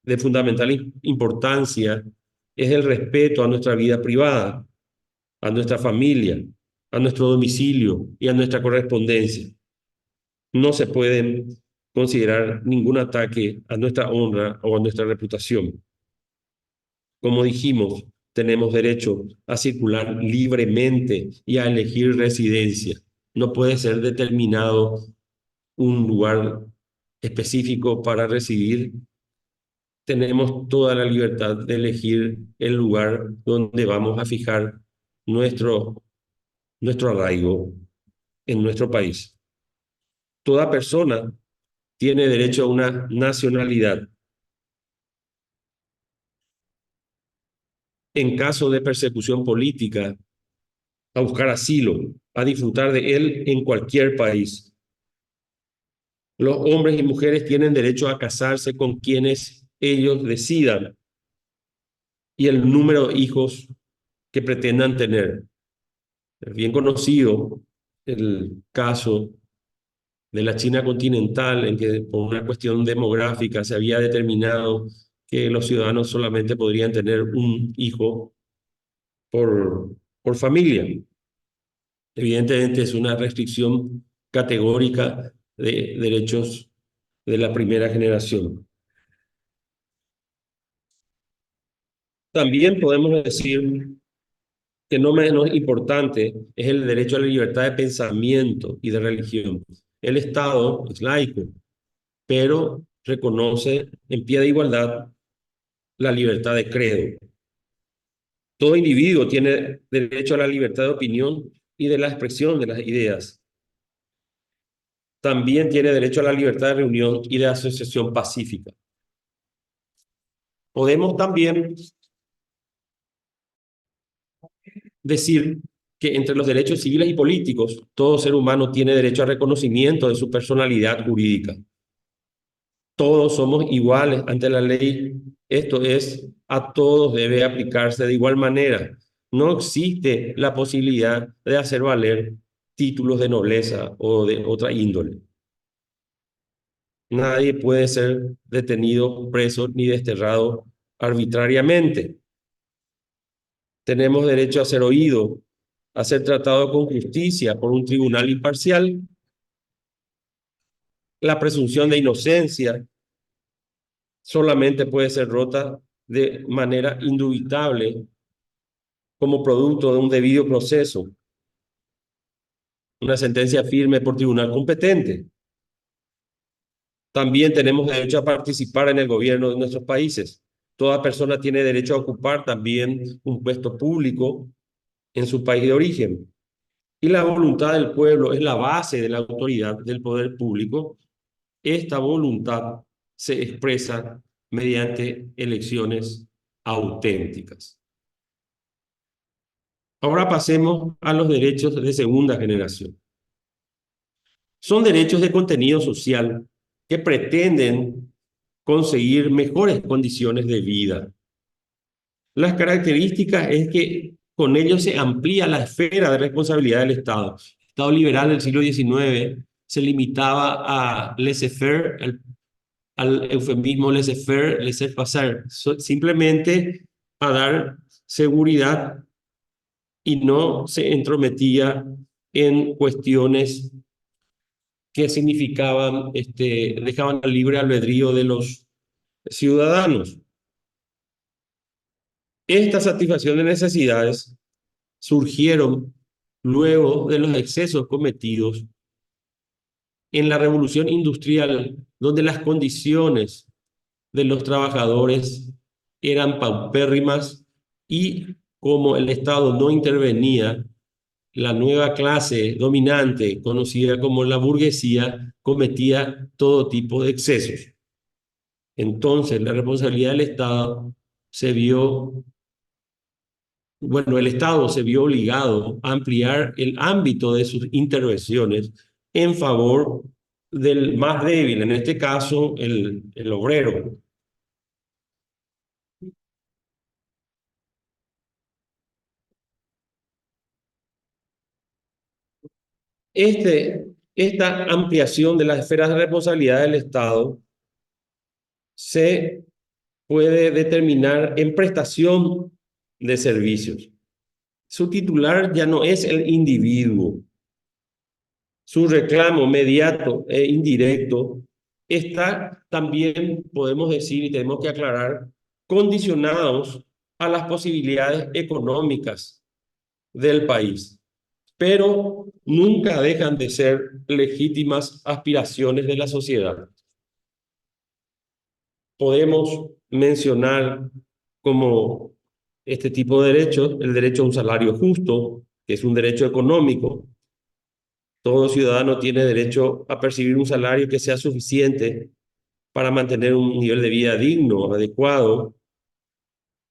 de fundamental importancia es el respeto a nuestra vida privada, a nuestra familia, a nuestro domicilio y a nuestra correspondencia. No se pueden considerar ningún ataque a nuestra honra o a nuestra reputación. Como dijimos, tenemos derecho a circular libremente y a elegir residencia. No puede ser determinado un lugar específico para residir. Tenemos toda la libertad de elegir el lugar donde vamos a fijar nuestro arraigo en nuestro país. Toda persona tiene derecho a una nacionalidad. En caso de persecución política, a buscar asilo, a disfrutar de él en cualquier país. Los hombres y mujeres tienen derecho a casarse con quienes ellos decidan y el número de hijos que pretendan tener. Es bien conocido el caso de la China continental, en que por una cuestión demográfica se había determinado que los ciudadanos solamente podrían tener un hijo por familia. Evidentemente es una restricción categórica de derechos de la primera generación. También podemos decir que no menos importante es el derecho a la libertad de pensamiento y de religión. El Estado es laico, pero reconoce en pie de igualdad la libertad de credo. Todo individuo tiene derecho a la libertad de opinión y de la expresión de las ideas. También tiene derecho a la libertad de reunión y de asociación pacífica. Podemos también decir que entre los derechos civiles y políticos, todo ser humano tiene derecho a reconocimiento de su personalidad jurídica. Todos somos iguales ante la ley. Esto es, a todos debe aplicarse de igual manera. No existe la posibilidad de hacer valer títulos de nobleza o de otra índole. Nadie puede ser detenido, preso ni desterrado arbitrariamente. Tenemos derecho a ser oídos, a ser tratado con justicia por un tribunal imparcial. La presunción de inocencia solamente puede ser rota de manera indubitable como producto de un debido proceso, una sentencia firme por tribunal competente. También tenemos derecho a participar en el gobierno de nuestros países. Toda persona tiene derecho a ocupar también un puesto público en su país de origen. Y la voluntad del pueblo es la base de la autoridad del poder público. Esta voluntad se expresa mediante elecciones auténticas. Ahora pasemos a los derechos de segunda generación. Son derechos de contenido social que pretenden conseguir mejores condiciones de vida. Las características es que con ello se amplía la esfera de responsabilidad del Estado. El Estado liberal del siglo XIX se limitaba a laissez-faire, al eufemismo laissez-faire, laissez-passer, simplemente a dar seguridad y no se entrometía en cuestiones que significaban, dejaban al libre albedrío de los ciudadanos. Esta satisfacción de necesidades surgieron luego de los excesos cometidos en la revolución industrial, donde las condiciones de los trabajadores eran paupérrimas y como el Estado no intervenía, la nueva clase dominante, conocida como la burguesía, cometía todo tipo de excesos. Entonces, la responsabilidad del Estado el Estado se vio obligado a ampliar el ámbito de sus intervenciones en favor del más débil, en este caso el obrero. Esta ampliación de las esferas de responsabilidad del Estado se puede determinar en prestación de servicios. Su titular ya no es el individuo. Su reclamo mediato e indirecto está también, podemos decir y tenemos que aclarar, condicionados a las posibilidades económicas del país, pero nunca dejan de ser legítimas aspiraciones de la sociedad. Podemos mencionar como este tipo de derechos, el derecho a un salario justo, que es un derecho económico. Todo ciudadano tiene derecho a percibir un salario que sea suficiente para mantener un nivel de vida digno, adecuado.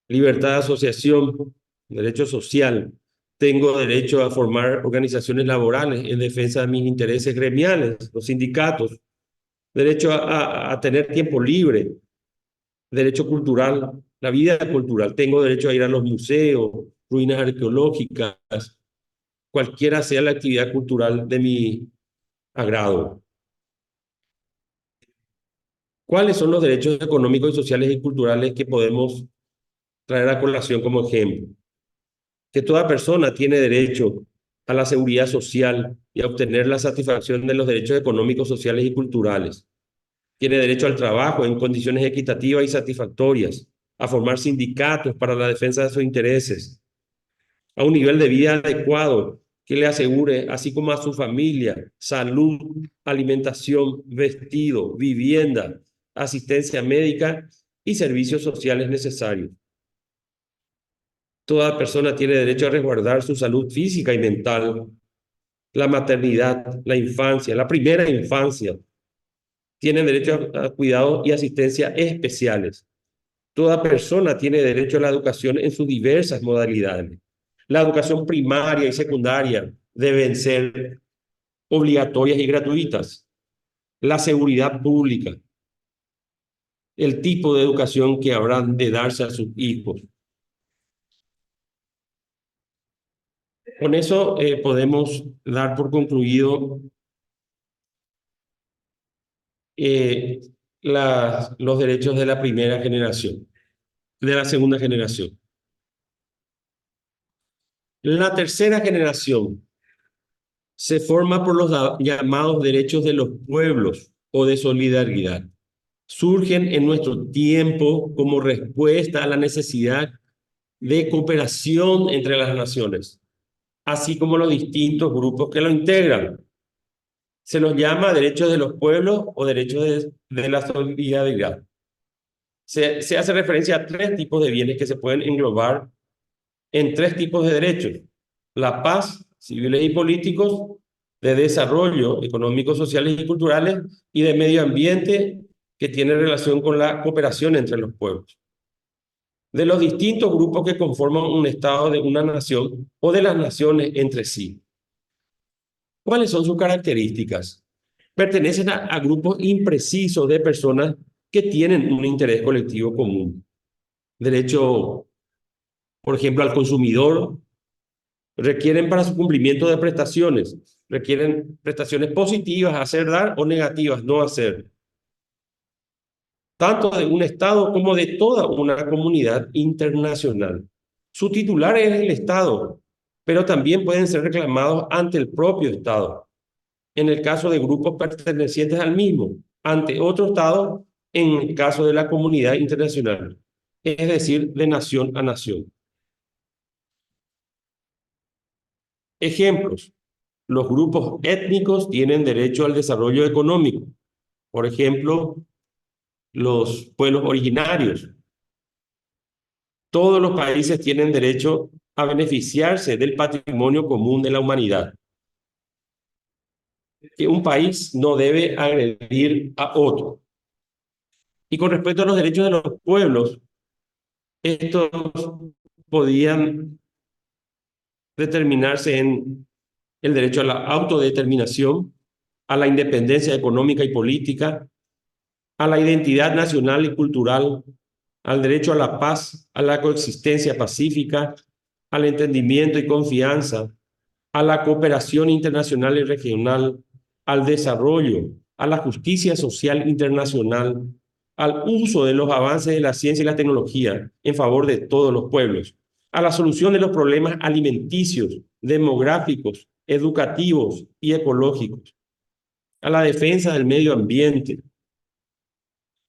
Libertad de asociación, derecho social. Tengo derecho a formar organizaciones laborales en defensa de mis intereses gremiales, los sindicatos. Derecho a tener tiempo libre. Derecho cultural, la vida cultural. Tengo derecho a ir a los museos, ruinas arqueológicas, cualquiera sea la actividad cultural de mi agrado. ¿Cuáles son los derechos económicos y sociales y culturales que podemos traer a colación como ejemplo? Que toda persona tiene derecho a la seguridad social y a obtener la satisfacción de los derechos económicos, sociales y culturales. Tiene derecho al trabajo en condiciones equitativas y satisfactorias, a formar sindicatos para la defensa de sus intereses, a un nivel de vida adecuado que le asegure, así como a su familia, salud, alimentación, vestido, vivienda, asistencia médica y servicios sociales necesarios. Toda persona tiene derecho a resguardar su salud física y mental. La maternidad, la infancia, la primera infancia, tienen derecho a cuidados y asistencia especiales. Toda persona tiene derecho a la educación en sus diversas modalidades. La educación primaria y secundaria deben ser obligatorias y gratuitas. La seguridad pública, el tipo de educación que habrán de darse a sus hijos. Con eso podemos dar por concluido eh, los derechos de la primera generación, de la segunda generación. La tercera generación se forma por los llamados derechos de los pueblos o de solidaridad. Surgen en nuestro tiempo como respuesta a la necesidad de cooperación entre las naciones, así como los distintos grupos que lo integran. Se los llama derechos de los pueblos o derechos de la solidaridad. Se hace referencia a tres tipos de bienes que se pueden englobar en tres tipos de derechos: la paz, civiles y políticos, de desarrollo económico, sociales y culturales, y de medio ambiente, que tiene relación con la cooperación entre los pueblos. De los distintos grupos que conforman un Estado de una nación o de las naciones entre sí. ¿Cuáles son sus características? Pertenecen a grupos imprecisos de personas que tienen un interés colectivo común. Derecho, por ejemplo, al consumidor, requieren para su cumplimiento de prestaciones, requieren prestaciones positivas, hacer, dar, o negativas, no hacer, tanto de un Estado como de toda una comunidad internacional. Su titular es el Estado, pero también pueden ser reclamados ante el propio Estado, en el caso de grupos pertenecientes al mismo, ante otro Estado, en el caso de la comunidad internacional, es decir, de nación a nación. Ejemplos: los grupos étnicos tienen derecho al desarrollo económico. Por ejemplo, los pueblos originarios. Todos los países tienen derecho a beneficiarse del patrimonio común de la humanidad. Que un país no debe agredir a otro. Y con respecto a los derechos de los pueblos, estos podían determinarse en el derecho a la autodeterminación, a la independencia económica y política, a la identidad nacional y cultural, al derecho a la paz, a la coexistencia pacífica, al entendimiento y confianza, a la cooperación internacional y regional, al desarrollo, a la justicia social internacional, al uso de los avances de la ciencia y la tecnología en favor de todos los pueblos, a la solución de los problemas alimenticios, demográficos, educativos y ecológicos, a la defensa del medio ambiente,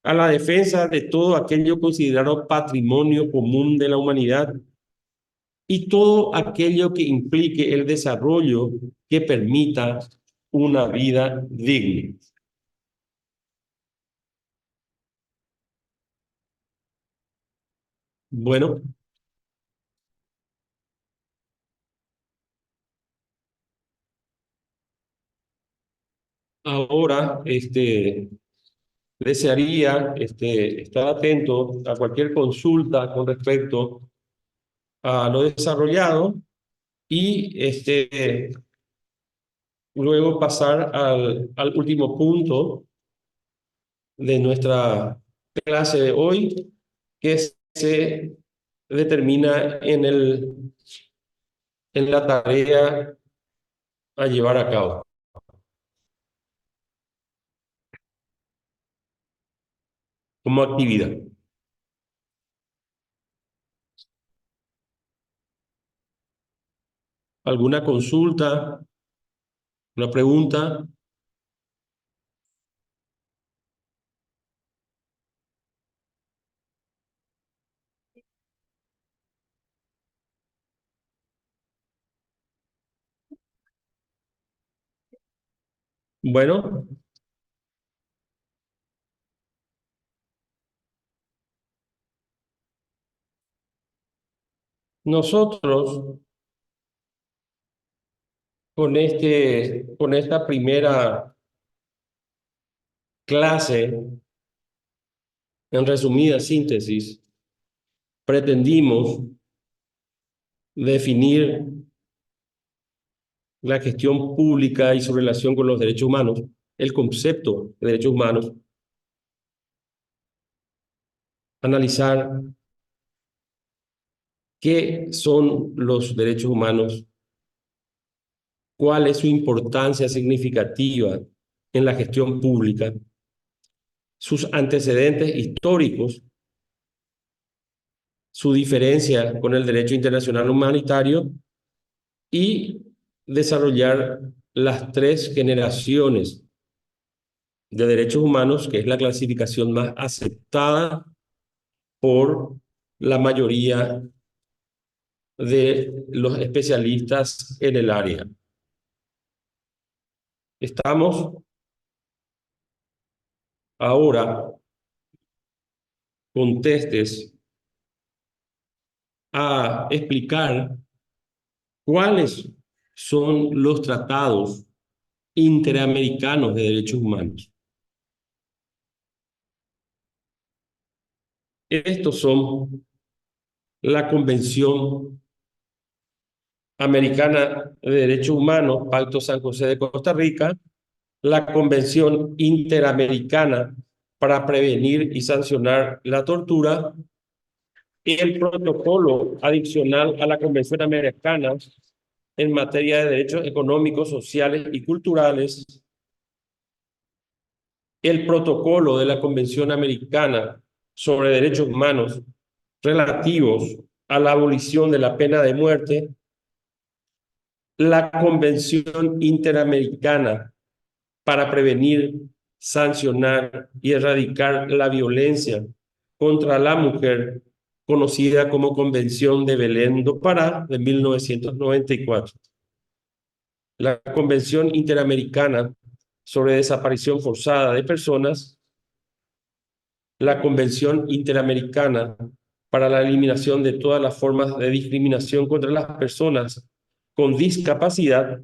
a la defensa de todo aquello considerado patrimonio común de la humanidad y todo aquello que implique el desarrollo que permita una vida digna. Bueno, ahora desearía estar atento a cualquier consulta con respecto a lo desarrollado y luego pasar al último punto de nuestra clase de hoy, que se determina en la tarea a llevar a cabo. como actividad. ¿Alguna consulta? ¿Una pregunta? Bueno, nosotros con esta primera clase, en resumida síntesis, pretendimos definir la gestión pública y su relación con los derechos humanos, el concepto de derechos humanos, analizar qué son los derechos humanos, cuál es su importancia significativa en la gestión pública, sus antecedentes históricos, su diferencia con el derecho internacional humanitario y desarrollar las tres generaciones de derechos humanos, que es la clasificación más aceptada por la mayoría de los especialistas en el área. Estamos ahora con testes a explicar cuáles son los tratados interamericanos de derechos humanos. Estos son la Convención Americana de Derechos Humanos, Pacto San José de Costa Rica, la Convención Interamericana para prevenir y sancionar la tortura y el protocolo adicional a la Convención Americana en materia de derechos económicos, sociales y culturales, el protocolo de la Convención Americana sobre Derechos Humanos relativos a la abolición de la pena de muerte, la Convención Interamericana para prevenir, sancionar y erradicar la violencia contra la mujer, conocida como Convención de Belém do Pará de 1994. La Convención Interamericana sobre Desaparición Forzada de Personas, la Convención Interamericana para la eliminación de todas las formas de discriminación contra las personas con discapacidad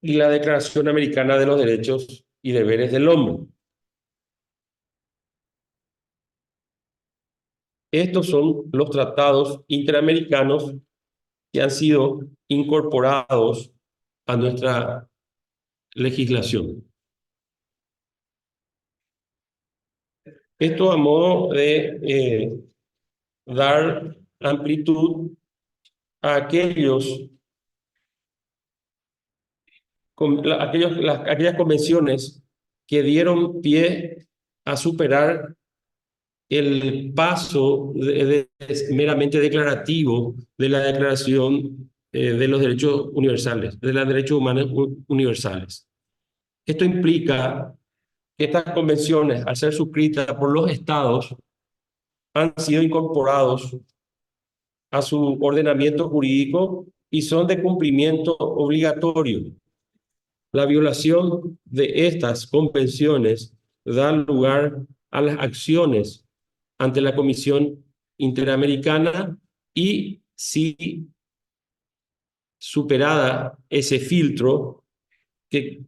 y la Declaración Americana de los Derechos y Deberes del Hombre. Estos son los tratados interamericanos que han sido incorporados a nuestra legislación. Esto a modo de dar amplitud a aquellas convenciones que dieron pie a superar el paso meramente declarativo de la Declaración de los Derechos Universales, de los Derechos Humanos Universales. Esto implica que estas convenciones, al ser suscritas por los estados, han sido incorporados a su ordenamiento jurídico y son de cumplimiento obligatorio. La violación de estas convenciones da lugar a las acciones ante la Comisión Interamericana y, si superada ese filtro de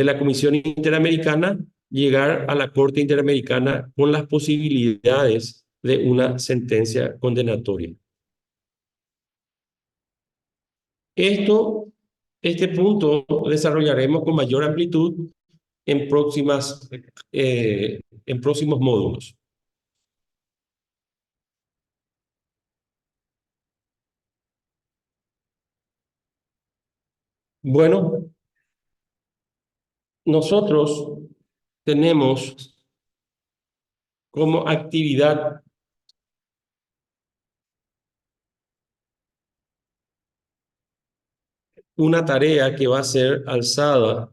la Comisión Interamericana, llegar a la Corte Interamericana con las posibilidades de una sentencia condenatoria. Este punto desarrollaremos con mayor amplitud en próximos módulos. Bueno, nosotros tenemos como actividad una tarea que va a ser alzada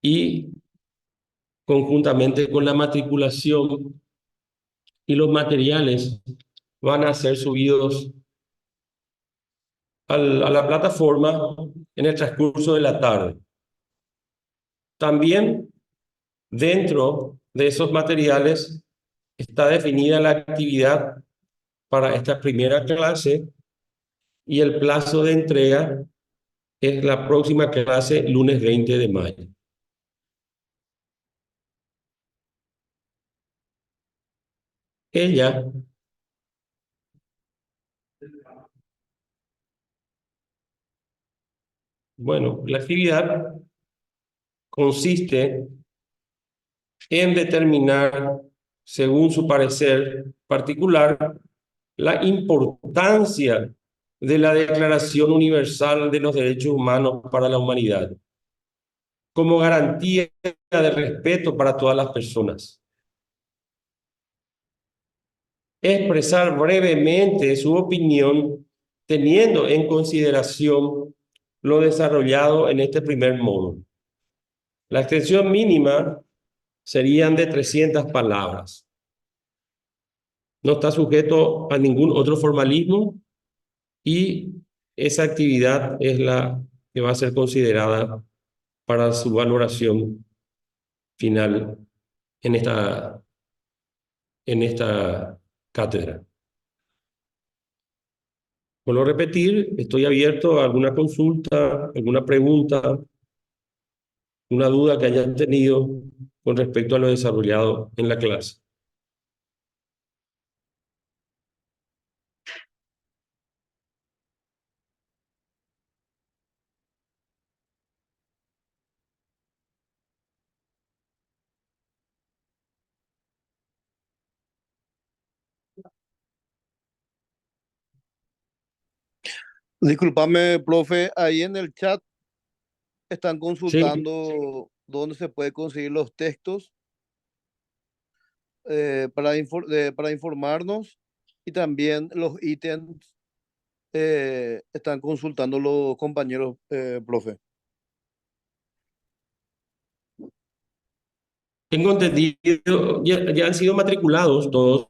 y conjuntamente con la matriculación y los materiales van a ser subidos a la plataforma en el transcurso de la tarde. También dentro de esos materiales está definida la actividad para esta primera clase y el plazo de entrega es la próxima clase, lunes 20 de mayo. Ella, bueno, la actividad consiste en determinar, según su parecer particular, la importancia de la Declaración Universal de los Derechos Humanos para la humanidad, como garantía de respeto para todas las personas. Expresar brevemente su opinión teniendo en consideración lo desarrollado en este primer módulo. La extensión mínima serían de 300 palabras. No está sujeto a ningún otro formalismo y esa actividad es la que va a ser considerada para su valoración final en esta cátedra. Vuelvo a repetir, estoy abierto a alguna consulta, alguna pregunta, una duda que hayan tenido con respecto a lo desarrollado en la clase. Disculpame, profe, ahí en el chat están Sí, consultando dónde se puede conseguir los textos para informarnos y también los ítems están consultando los compañeros, profe. tengo entendido, ya han sido matriculados todos.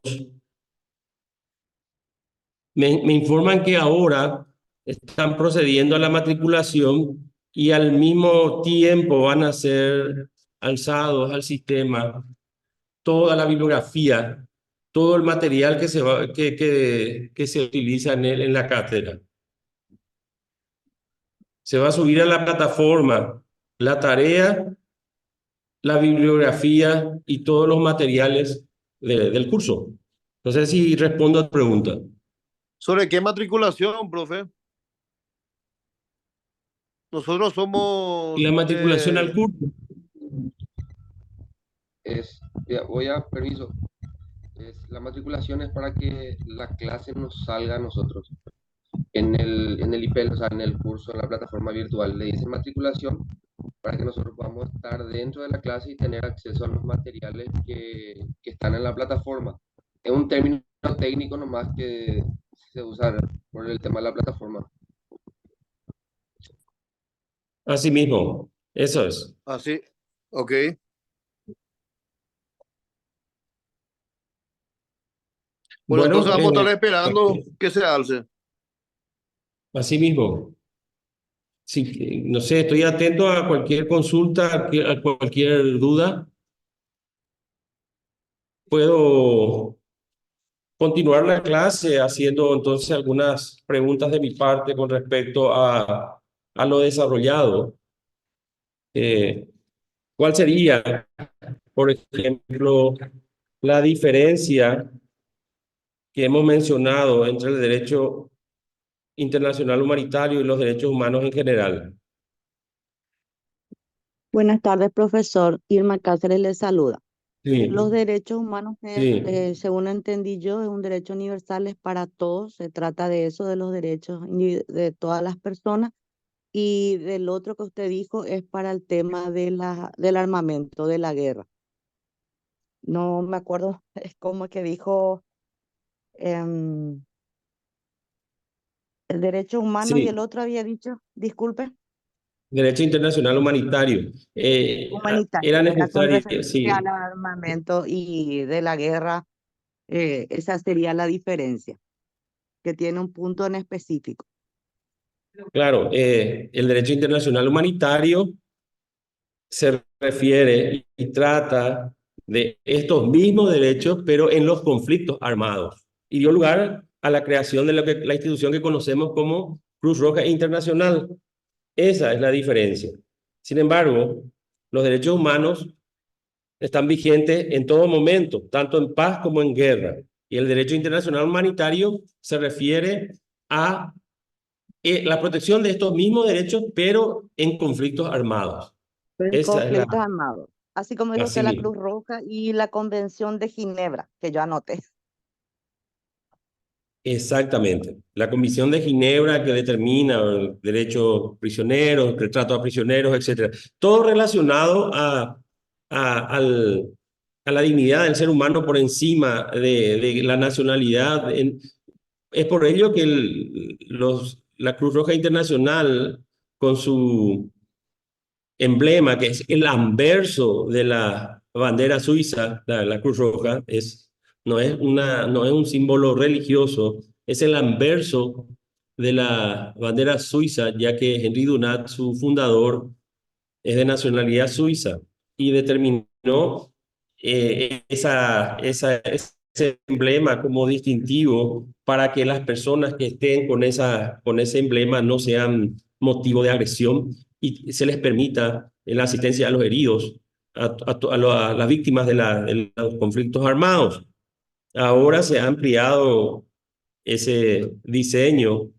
Me informan que ahora están procediendo a la matriculación y al mismo tiempo van a ser alzados al sistema toda la bibliografía, todo el material que se utiliza en la cátedra. Se va a subir a la plataforma la tarea, la bibliografía y todos los materiales del curso. No sé si respondo a tu pregunta. ¿Sobre qué matriculación, profe? Nosotros Y somos... la matriculación al curso. Permiso, la matriculación es para que la clase nos salga a nosotros en el IPEL, o sea, en el curso, en la plataforma virtual. Le dicen matriculación para que nosotros podamos estar dentro de la clase y tener acceso a los materiales que están en la plataforma. Es un término técnico nomás que se usa por el tema de la plataforma. Así mismo, eso es. Así, ok. Bueno, entonces Bueno, vamos a estar esperando que se alce. así mismo. Sí, no sé, estoy atento a cualquier consulta, a cualquier duda. Puedo continuar la clase haciendo entonces algunas preguntas de mi parte con respecto a lo desarrollado. Eh, ¿Cuál sería, por ejemplo, la diferencia que hemos mencionado entre el derecho internacional humanitario y los derechos humanos en general? Buenas tardes, profesor. Irma Cáceres le saluda. Los Sí, derechos humanos, sí. según entendí yo, es un derecho universal, es para todos. Se trata de eso, de los derechos de todas las personas. Y del otro que usted dijo es para el tema de del armamento, de la guerra. no me acuerdo, es como que dijo el derecho humano y el Sí, otro había dicho, disculpe, derecho internacional humanitario. humanitario, Era era con necesario, referencia al sí, armamento y de la guerra, esa sería la diferencia, que tiene un punto en específico. claro, el derecho internacional humanitario se refiere y trata de estos mismos derechos, pero en los conflictos armados. Y dio lugar a la creación de lo que, la institución que conocemos como Cruz Roja Internacional. Esa es la diferencia. Sin embargo, los derechos humanos están vigentes en todo momento, tanto en paz como en guerra. Y el derecho internacional humanitario se refiere a la protección de estos mismos derechos, pero en conflictos armados. Pero en Esa es la, conflictos armados, así como dijo usted así la mismo. Cruz Roja y la Convención de Ginebra, que yo anoté. Exactamente. La Comisión de Ginebra que determina el derecho prisioneros, el trato a prisioneros, etcétera. Todo relacionado al, a la dignidad del ser humano por encima de la nacionalidad. Es por ello que la Cruz Roja Internacional, con su emblema, que es el anverso de la bandera suiza, la Cruz Roja, no es un símbolo religioso, es el anverso de la bandera suiza, ya que Henri Dunant, su fundador, es de nacionalidad suiza y determinó ese emblema como distintivo para que las personas que estén con ese emblema no sean motivo de agresión y se les permita la asistencia a los heridos, a las víctimas de los conflictos armados. Ahora se ha ampliado ese diseño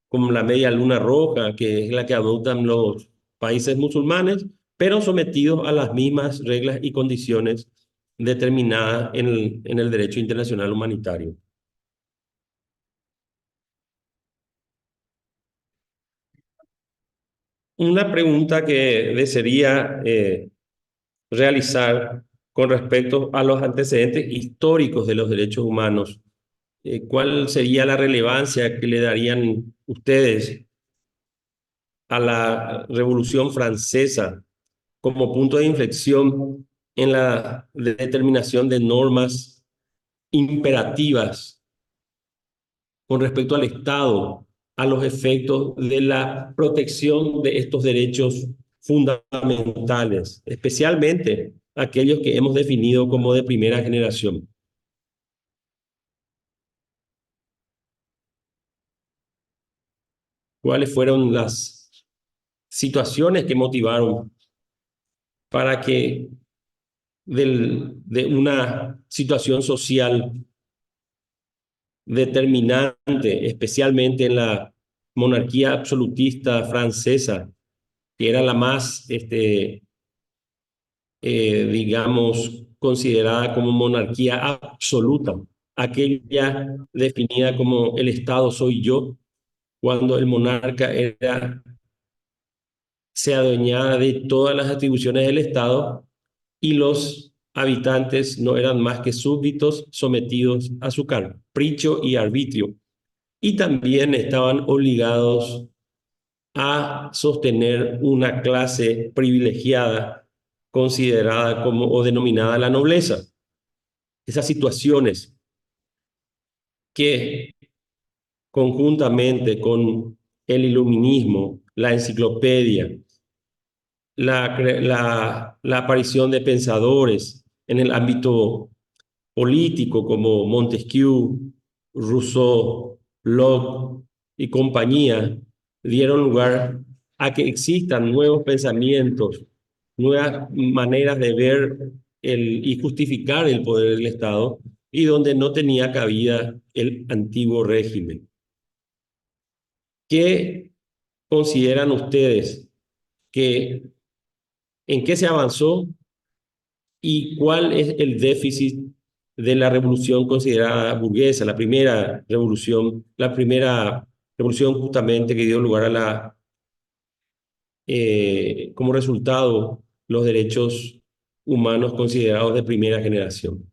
como la media luna roja, que es la que adoptan los países musulmanes, pero sometidos a las mismas reglas y condiciones determinadas en el derecho internacional humanitario. Una pregunta que desearía realizar con respecto a los antecedentes históricos de los derechos humanos. ¿Cuál sería la relevancia que le darían ustedes a la Revolución Francesa como punto de inflexión en la determinación de normas imperativas con respecto al Estado, a los efectos de la protección de estos derechos fundamentales, especialmente aquellos que hemos definido como de primera generación? ¿Cuáles fueron las situaciones que motivaron para que de una situación social determinante, especialmente en la monarquía absolutista francesa, que era la más, digamos, considerada como monarquía absoluta, aquella definida como el Estado soy yo, cuando el monarca se adueñaba de todas las atribuciones del Estado y los habitantes no eran más que súbditos sometidos a su capricho y arbitrio. Y también estaban obligados a sostener una clase privilegiada considerada como o denominada la nobleza. Esas situaciones que conjuntamente con el iluminismo, la enciclopedia, la aparición de pensadores en el ámbito político como Montesquieu, Rousseau, Locke y compañía, dieron lugar a que existan nuevos pensamientos, nuevas maneras de ver y justificar el poder del Estado, y donde no tenía cabida el antiguo régimen. ¿Qué consideran ustedes que en qué se avanzó y cuál es el déficit de la revolución considerada burguesa, la primera revolución justamente que dio lugar a como resultado los derechos humanos considerados de primera generación.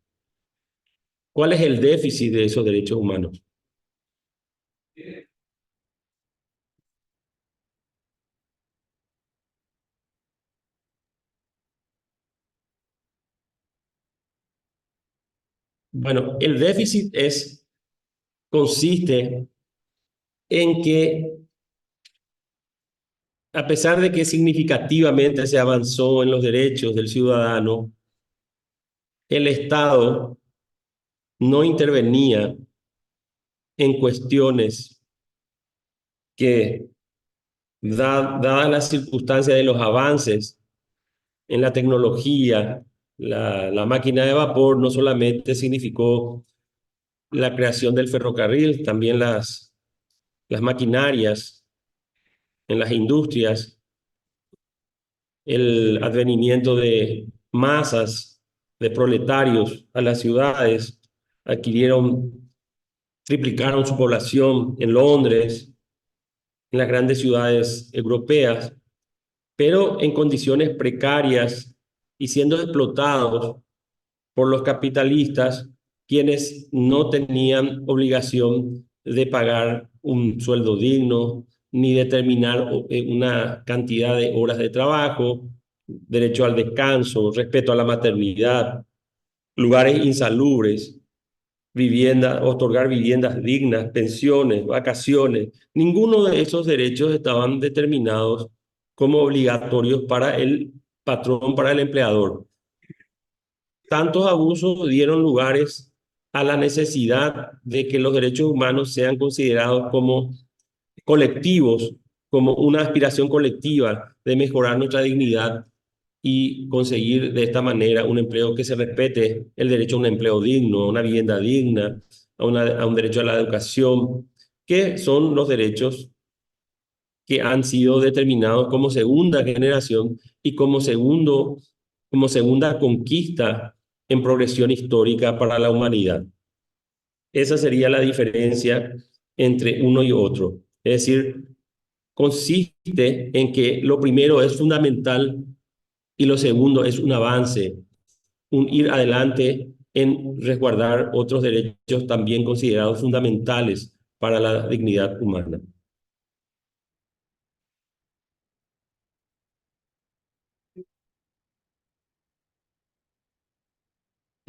¿Cuál es el déficit de esos derechos humanos? Bueno, el déficit consiste en que, a pesar de que significativamente se avanzó en los derechos del ciudadano, el Estado no intervenía en cuestiones que, dadas las circunstancias de los avances en la tecnología, la máquina de vapor no solamente significó la creación del ferrocarril, también las maquinarias en las industrias, el advenimiento de masas de proletarios a las ciudades, triplicaron su población en Londres, en las grandes ciudades europeas, pero en condiciones precarias y siendo explotados por los capitalistas, quienes no tenían obligación de pagar un sueldo digno, ni determinar una cantidad de horas de trabajo, derecho al descanso, respeto a la maternidad, lugares insalubres, otorgar viviendas dignas, pensiones, vacaciones. Ninguno de esos derechos estaban determinados como obligatorios para el patrón, para el empleador. Tantos abusos dieron lugares a la necesidad de que los derechos humanos sean considerados como colectivos, como una aspiración colectiva de mejorar nuestra dignidad y conseguir de esta manera un empleo que se respete el derecho a un empleo digno, a una vivienda digna, a un derecho a la educación, que son los derechos que han sido determinados como segunda generación y como segunda conquista en progresión histórica para la humanidad. Esa sería la diferencia entre uno y otro. Es decir, consiste en que lo primero es fundamental y lo segundo es un avance, un ir adelante en resguardar otros derechos también considerados fundamentales para la dignidad humana.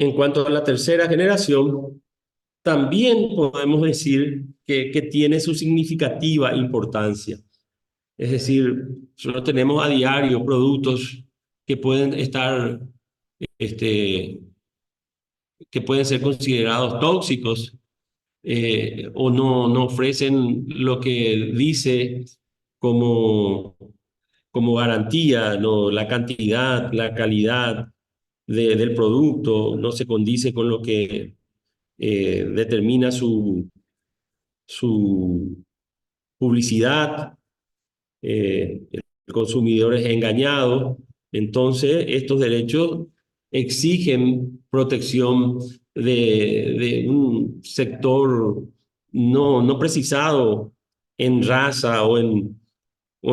En cuanto a la tercera generación, también podemos decir que tiene su significativa importancia. Es decir, solo tenemos a diario productos que pueden estar, este, que pueden ser considerados tóxicos o no ofrecen lo que dice como, como garantía, ¿no? La cantidad, la calidad del producto no se condice con lo que determina su publicidad, el consumidor es engañado. Entonces, estos derechos exigen protección de un sector no precisado en raza o en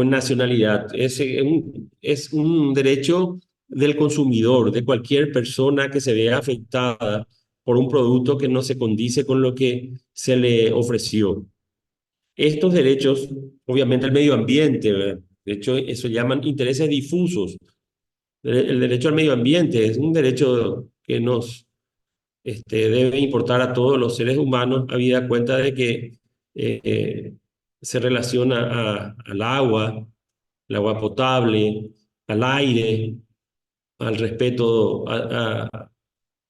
nacionalidad. Es un derecho del consumidor, de cualquier persona que se vea afectada por un producto que no se condice con lo que se le ofreció. Estos derechos, obviamente el medio ambiente, ¿verdad? De hecho, eso llaman intereses difusos. El derecho al medio ambiente es un derecho que nos debe importar a todos los seres humanos, habida cuenta de que se relaciona al agua, el agua potable, al aire, al respeto, a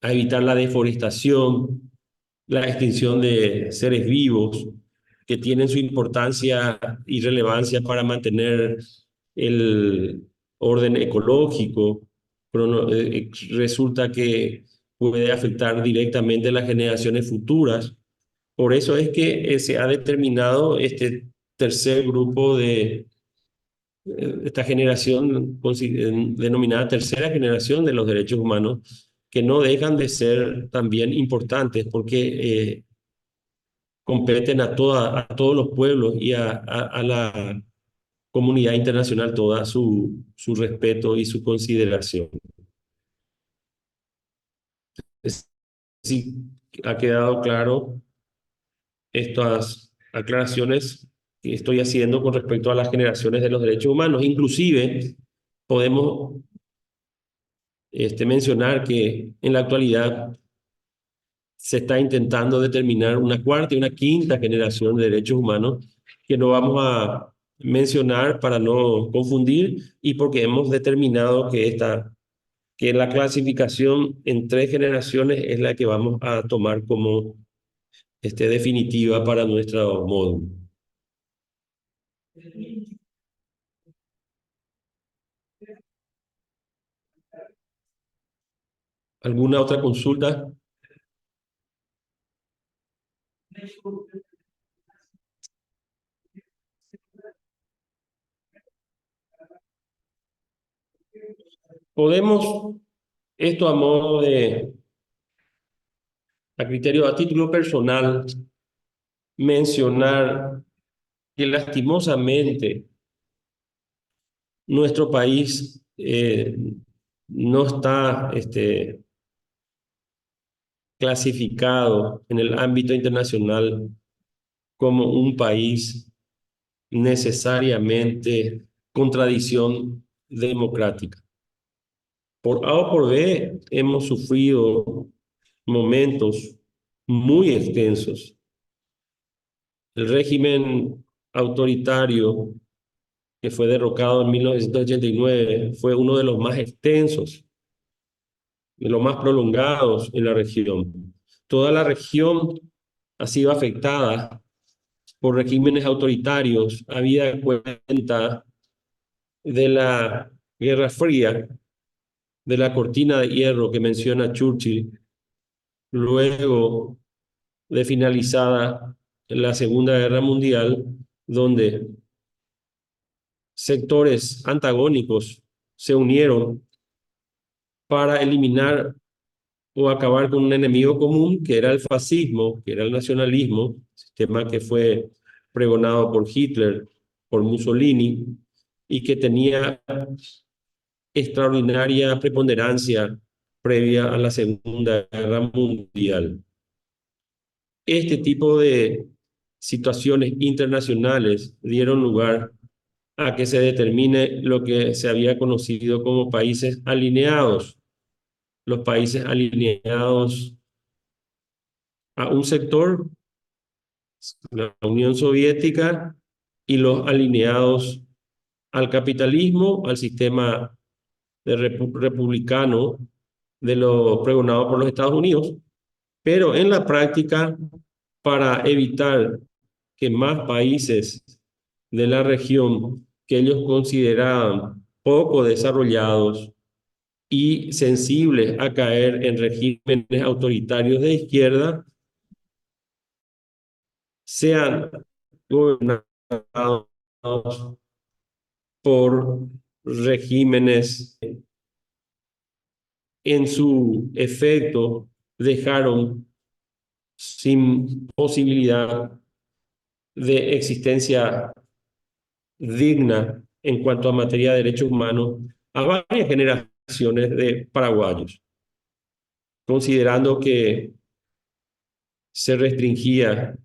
evitar la deforestación, la extinción de seres vivos que tienen su importancia y relevancia para mantener el orden ecológico, pero resulta que puede afectar directamente a las generaciones futuras. Por eso es que se ha determinado este tercer grupo esta generación denominada tercera generación de los derechos humanos, que no dejan de ser también importantes porque competen a todos los pueblos y a la comunidad internacional toda su respeto y su consideración. si ha quedado claro estas aclaraciones que estoy haciendo con respecto a las generaciones de los derechos humanos. Inclusive, podemos mencionar que en la actualidad se está intentando determinar una cuarta y una quinta generación de derechos humanos que no vamos a mencionar para no confundir y porque hemos determinado que la clasificación en 3 generaciones es la que vamos a tomar como definitiva para nuestro módulo. ¿Alguna otra consulta? Podemos, esto a modo a criterio, a título personal, mencionar que lastimosamente nuestro país no está clasificado en el ámbito internacional como un país necesariamente con tradición democrática. Por A o por B hemos sufrido momentos muy extensos. El régimen autoritario que fue derrocado en 1989 fue uno de los más extensos, de los más prolongados en la región. Toda la región ha sido afectada por regímenes autoritarios, habida cuenta de la Guerra Fría, de la cortina de hierro que menciona Churchill, luego de finalizada la Segunda Guerra Mundial, donde sectores antagónicos se unieron para eliminar o acabar con un enemigo común que era el fascismo, que era el nacionalismo, sistema que fue pregonado por Hitler, por Mussolini, y que tenía extraordinaria preponderancia previa a la Segunda Guerra Mundial. Este tipo de situaciones internacionales dieron lugar a que se determine lo que se había conocido como países alineados. Los países alineados a un sector, la Unión Soviética, y los alineados al capitalismo, al sistema republicano de lo pregonado por los Estados Unidos, pero en la práctica, para evitar que más países de la región que ellos consideraban poco desarrollados y sensibles a caer en regímenes autoritarios de izquierda, sean gobernados por regímenes en su efecto dejaron sin posibilidad de existencia digna en cuanto a materia de derechos humanos a varias generaciones de paraguayos, considerando que se restringía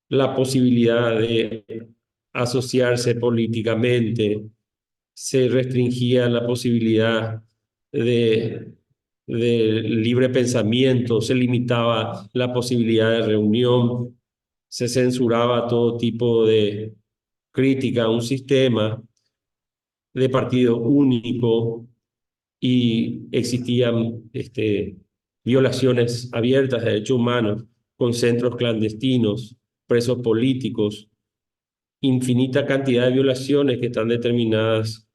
la posibilidad de asociarse políticamente, se restringía la posibilidad de libre pensamiento, se limitaba la posibilidad de reunión, se censuraba todo tipo de crítica a un sistema de partido único y existían violaciones abiertas de derechos humanos con centros clandestinos, presos políticos, infinita cantidad de violaciones que están determinadas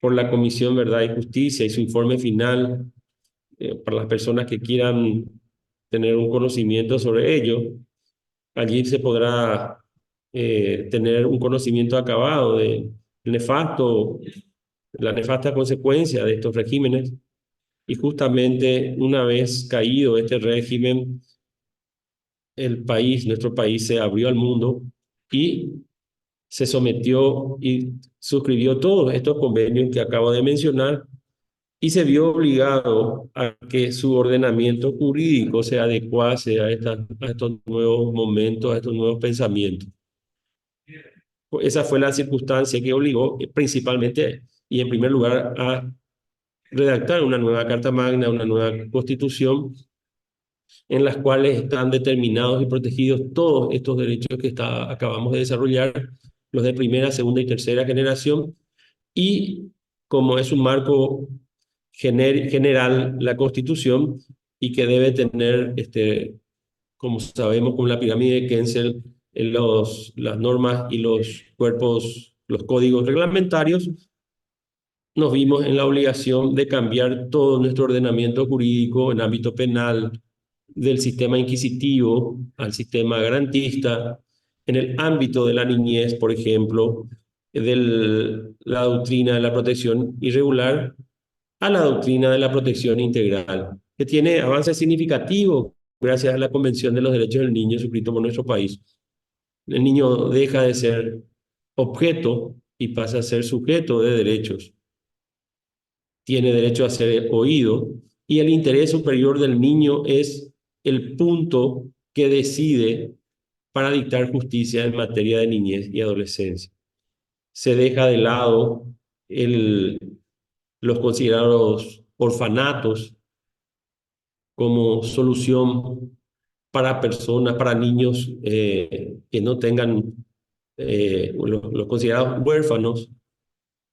por la Comisión Verdad y Justicia y su informe final para las personas que quieran tener un conocimiento sobre ello. Allí se podrá tener un conocimiento acabado de la nefasta consecuencia de estos regímenes. Y justamente una vez caído este régimen, nuestro país se abrió al mundo y se sometió y suscribió todos estos convenios que acabo de mencionar y se vio obligado a que su ordenamiento jurídico se adecuase a estos nuevos momentos, a estos nuevos pensamientos. Esa fue la circunstancia que obligó principalmente y en primer lugar a redactar una nueva Carta Magna, una nueva Constitución, en las cuales están determinados y protegidos todos estos derechos que acabamos de desarrollar, los de primera, segunda y tercera generación, y como es un marco general la Constitución y que debe tener, como sabemos, con la pirámide de Kensel, las normas y los cuerpos, los códigos reglamentarios, nos vimos en la obligación de cambiar todo nuestro ordenamiento jurídico en ámbito penal, del sistema inquisitivo al sistema garantista, en el ámbito de la niñez, por ejemplo, de la doctrina de la protección irregular a la doctrina de la protección integral, que tiene avances significativos gracias a la Convención de los Derechos del Niño suscrito por nuestro país. El niño deja de ser objeto y pasa a ser sujeto de derechos. Tiene derecho a ser oído y el interés superior del niño es el punto que decide para dictar justicia en materia de niñez y adolescencia. Se deja de lado los considerados orfanatos como solución para personas, para niños que no tengan los considerados huérfanos,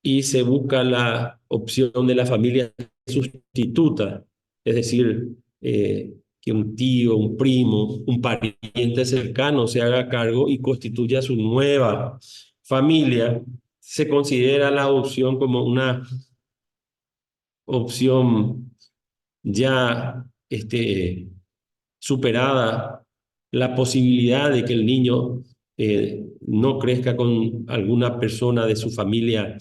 y se busca la opción de la familia sustituta, es decir, que un tío, un primo, un pariente cercano se haga cargo y constituya su nueva familia. Se considera la adopción como una opción ya superada la posibilidad de que el niño no crezca con alguna persona de su familia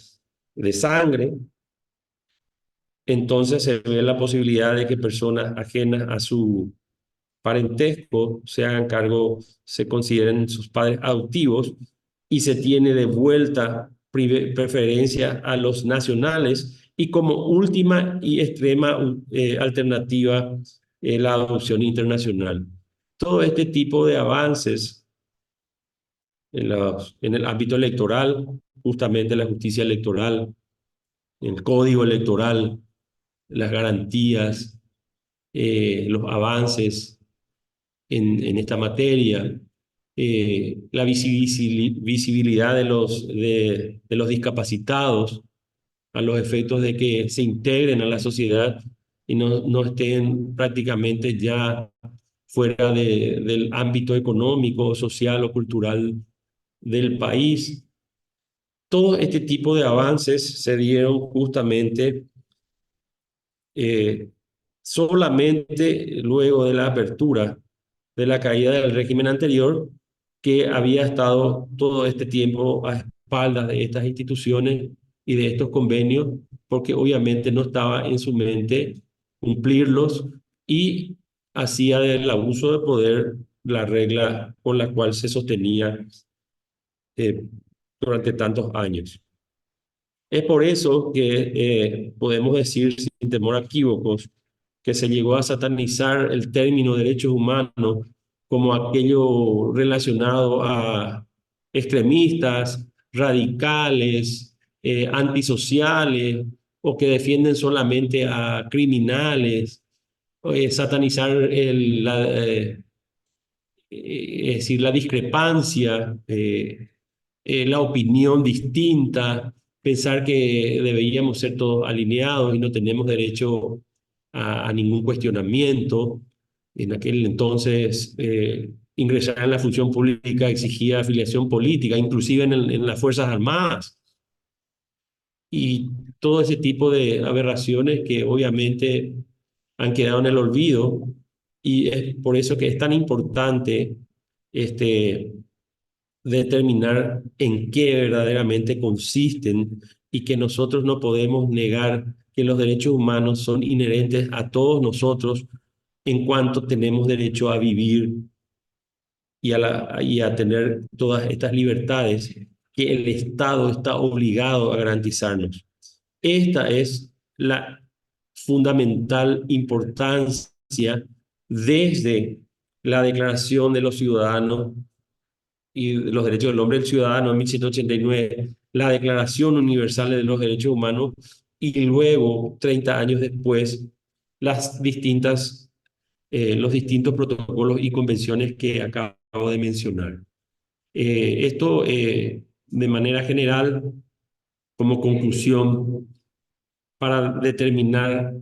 de sangre. Entonces se ve la posibilidad de que personas ajenas a su parentesco se hagan cargo, se consideren sus padres adoptivos, y se tiene de vuelta preferencia a los nacionales, y como última y extrema alternativa la adopción internacional. Todo este tipo de avances en el ámbito electoral, justamente la justicia electoral, el código electoral, las garantías, los avances en esta materia, la visibilidad de los discapacitados a los efectos de que se integren a la sociedad y no estén prácticamente ya fuera del ámbito económico, social o cultural del país. Todo este tipo de avances se dieron justamente solamente luego de la apertura de la caída del régimen anterior, que había estado todo este tiempo a espaldas de estas instituciones y de estos convenios, porque obviamente no estaba en su mente cumplirlos, y hacía del abuso de poder la regla con la cual se sostenía eh, durante tantos años. Es por eso que podemos decir sin temor a equívocos que se llegó a satanizar el término derechos humanos como aquello relacionado a extremistas, radicales, antisociales, o que defienden solamente a criminales. Satanizar es decir, la discrepancia, la opinión distinta, pensar que deberíamos ser todos alineados y no tenemos derecho a ningún cuestionamiento. En aquel entonces, ingresar en la función pública exigía afiliación política, inclusive en las Fuerzas Armadas. Y todo ese tipo de aberraciones que obviamente han quedado en el olvido, y es por eso que es tan importante determinar en qué verdaderamente consisten, y que nosotros no podemos negar que los derechos humanos son inherentes a todos nosotros en cuanto tenemos derecho a vivir y a tener todas estas libertades que el Estado está obligado a garantizarnos. Esta es la fundamental importancia desde la Declaración de los Ciudadanos y de los Derechos del Hombre y del Ciudadano en 1789, la Declaración Universal de los Derechos Humanos y luego, 30 años después, los distintos protocolos y convenciones que acabo de mencionar. Esto, de manera general, como conclusión, para determinar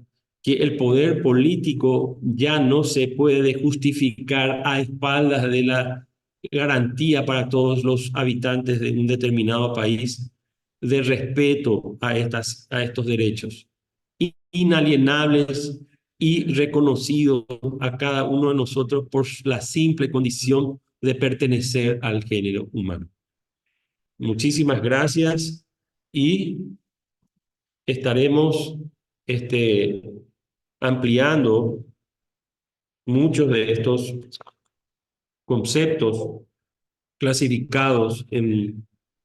que el poder político ya no se puede justificar a espaldas de la garantía para todos los habitantes de un determinado país de respeto a estos derechos inalienables y reconocidos a cada uno de nosotros por la simple condición de pertenecer al género humano. Muchísimas gracias y estaremos ampliando muchos de estos conceptos clasificados en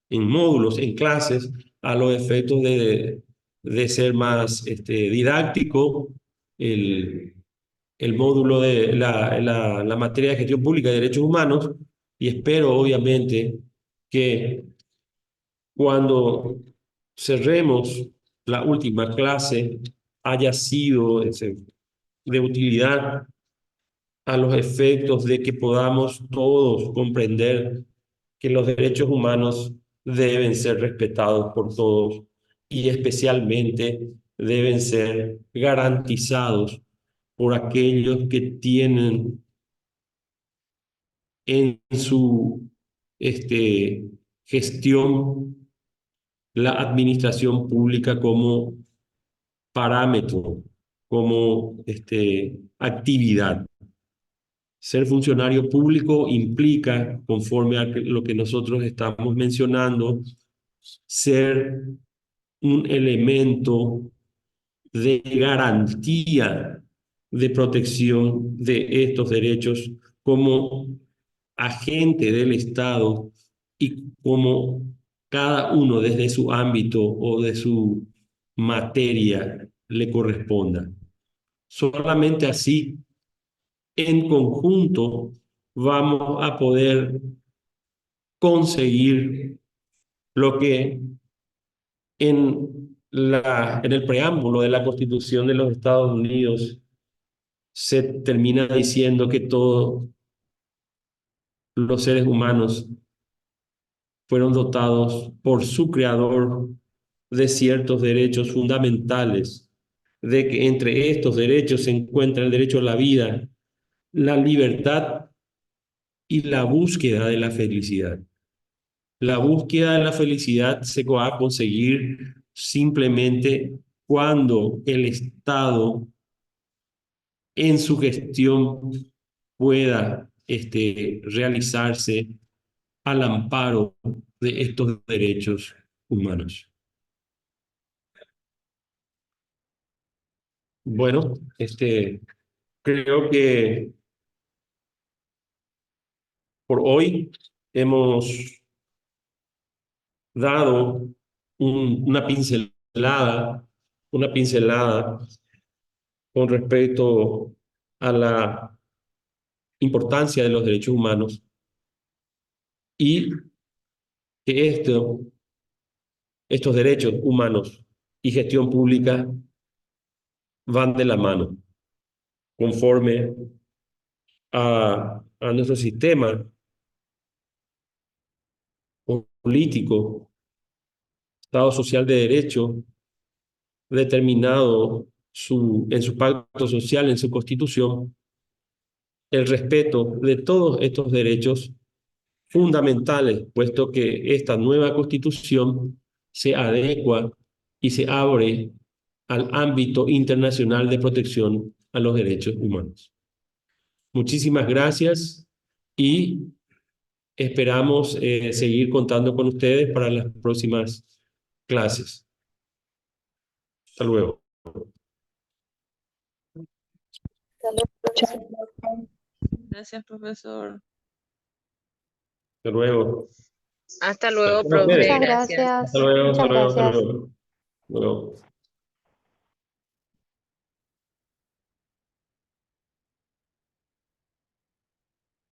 módulos, en clases, a los efectos de ser más didáctico el módulo de la materia de gestión pública y derechos humanos, y espero obviamente que cuando cerremos la última clase haya sido de utilidad a los efectos de que podamos todos comprender que los derechos humanos deben ser respetados por todos y especialmente deben ser garantizados por aquellos que tienen en su gestión la administración pública como parámetro, como actividad. Ser funcionario público implica, conforme a lo que nosotros estamos mencionando, ser un elemento de garantía de protección de estos derechos como agente del Estado y como cada uno desde su ámbito o de su materia le corresponda. Solamente así, en conjunto, vamos a poder conseguir lo que en el preámbulo de la Constitución de los Estados Unidos se termina diciendo que todos los seres humanos fueron dotados por su creador de ciertos derechos fundamentales, de que entre estos derechos se encuentra el derecho a la vida, la libertad y la búsqueda de la felicidad. La búsqueda de la felicidad se va a conseguir simplemente cuando el Estado en su gestión pueda realizarse al amparo de estos derechos humanos. Bueno, creo que por hoy hemos dado una pincelada con respecto a la importancia de los derechos humanos y que estos derechos humanos y gestión pública van de la mano conforme a nuestro sistema político, Estado social de derecho, determinado en su pacto social, en su constitución, el respeto de todos estos derechos fundamentales, puesto que esta nueva constitución se adecua y se abre al ámbito internacional de protección a los derechos humanos. Muchísimas gracias y esperamos seguir contando con ustedes para las próximas clases. Hasta luego. Gracias, profesor. Hasta luego. Hasta luego, Hasta profe. luego. Gracias. Hasta luego. Muchas Hasta luego. Hasta gracias. luego. Hasta luego.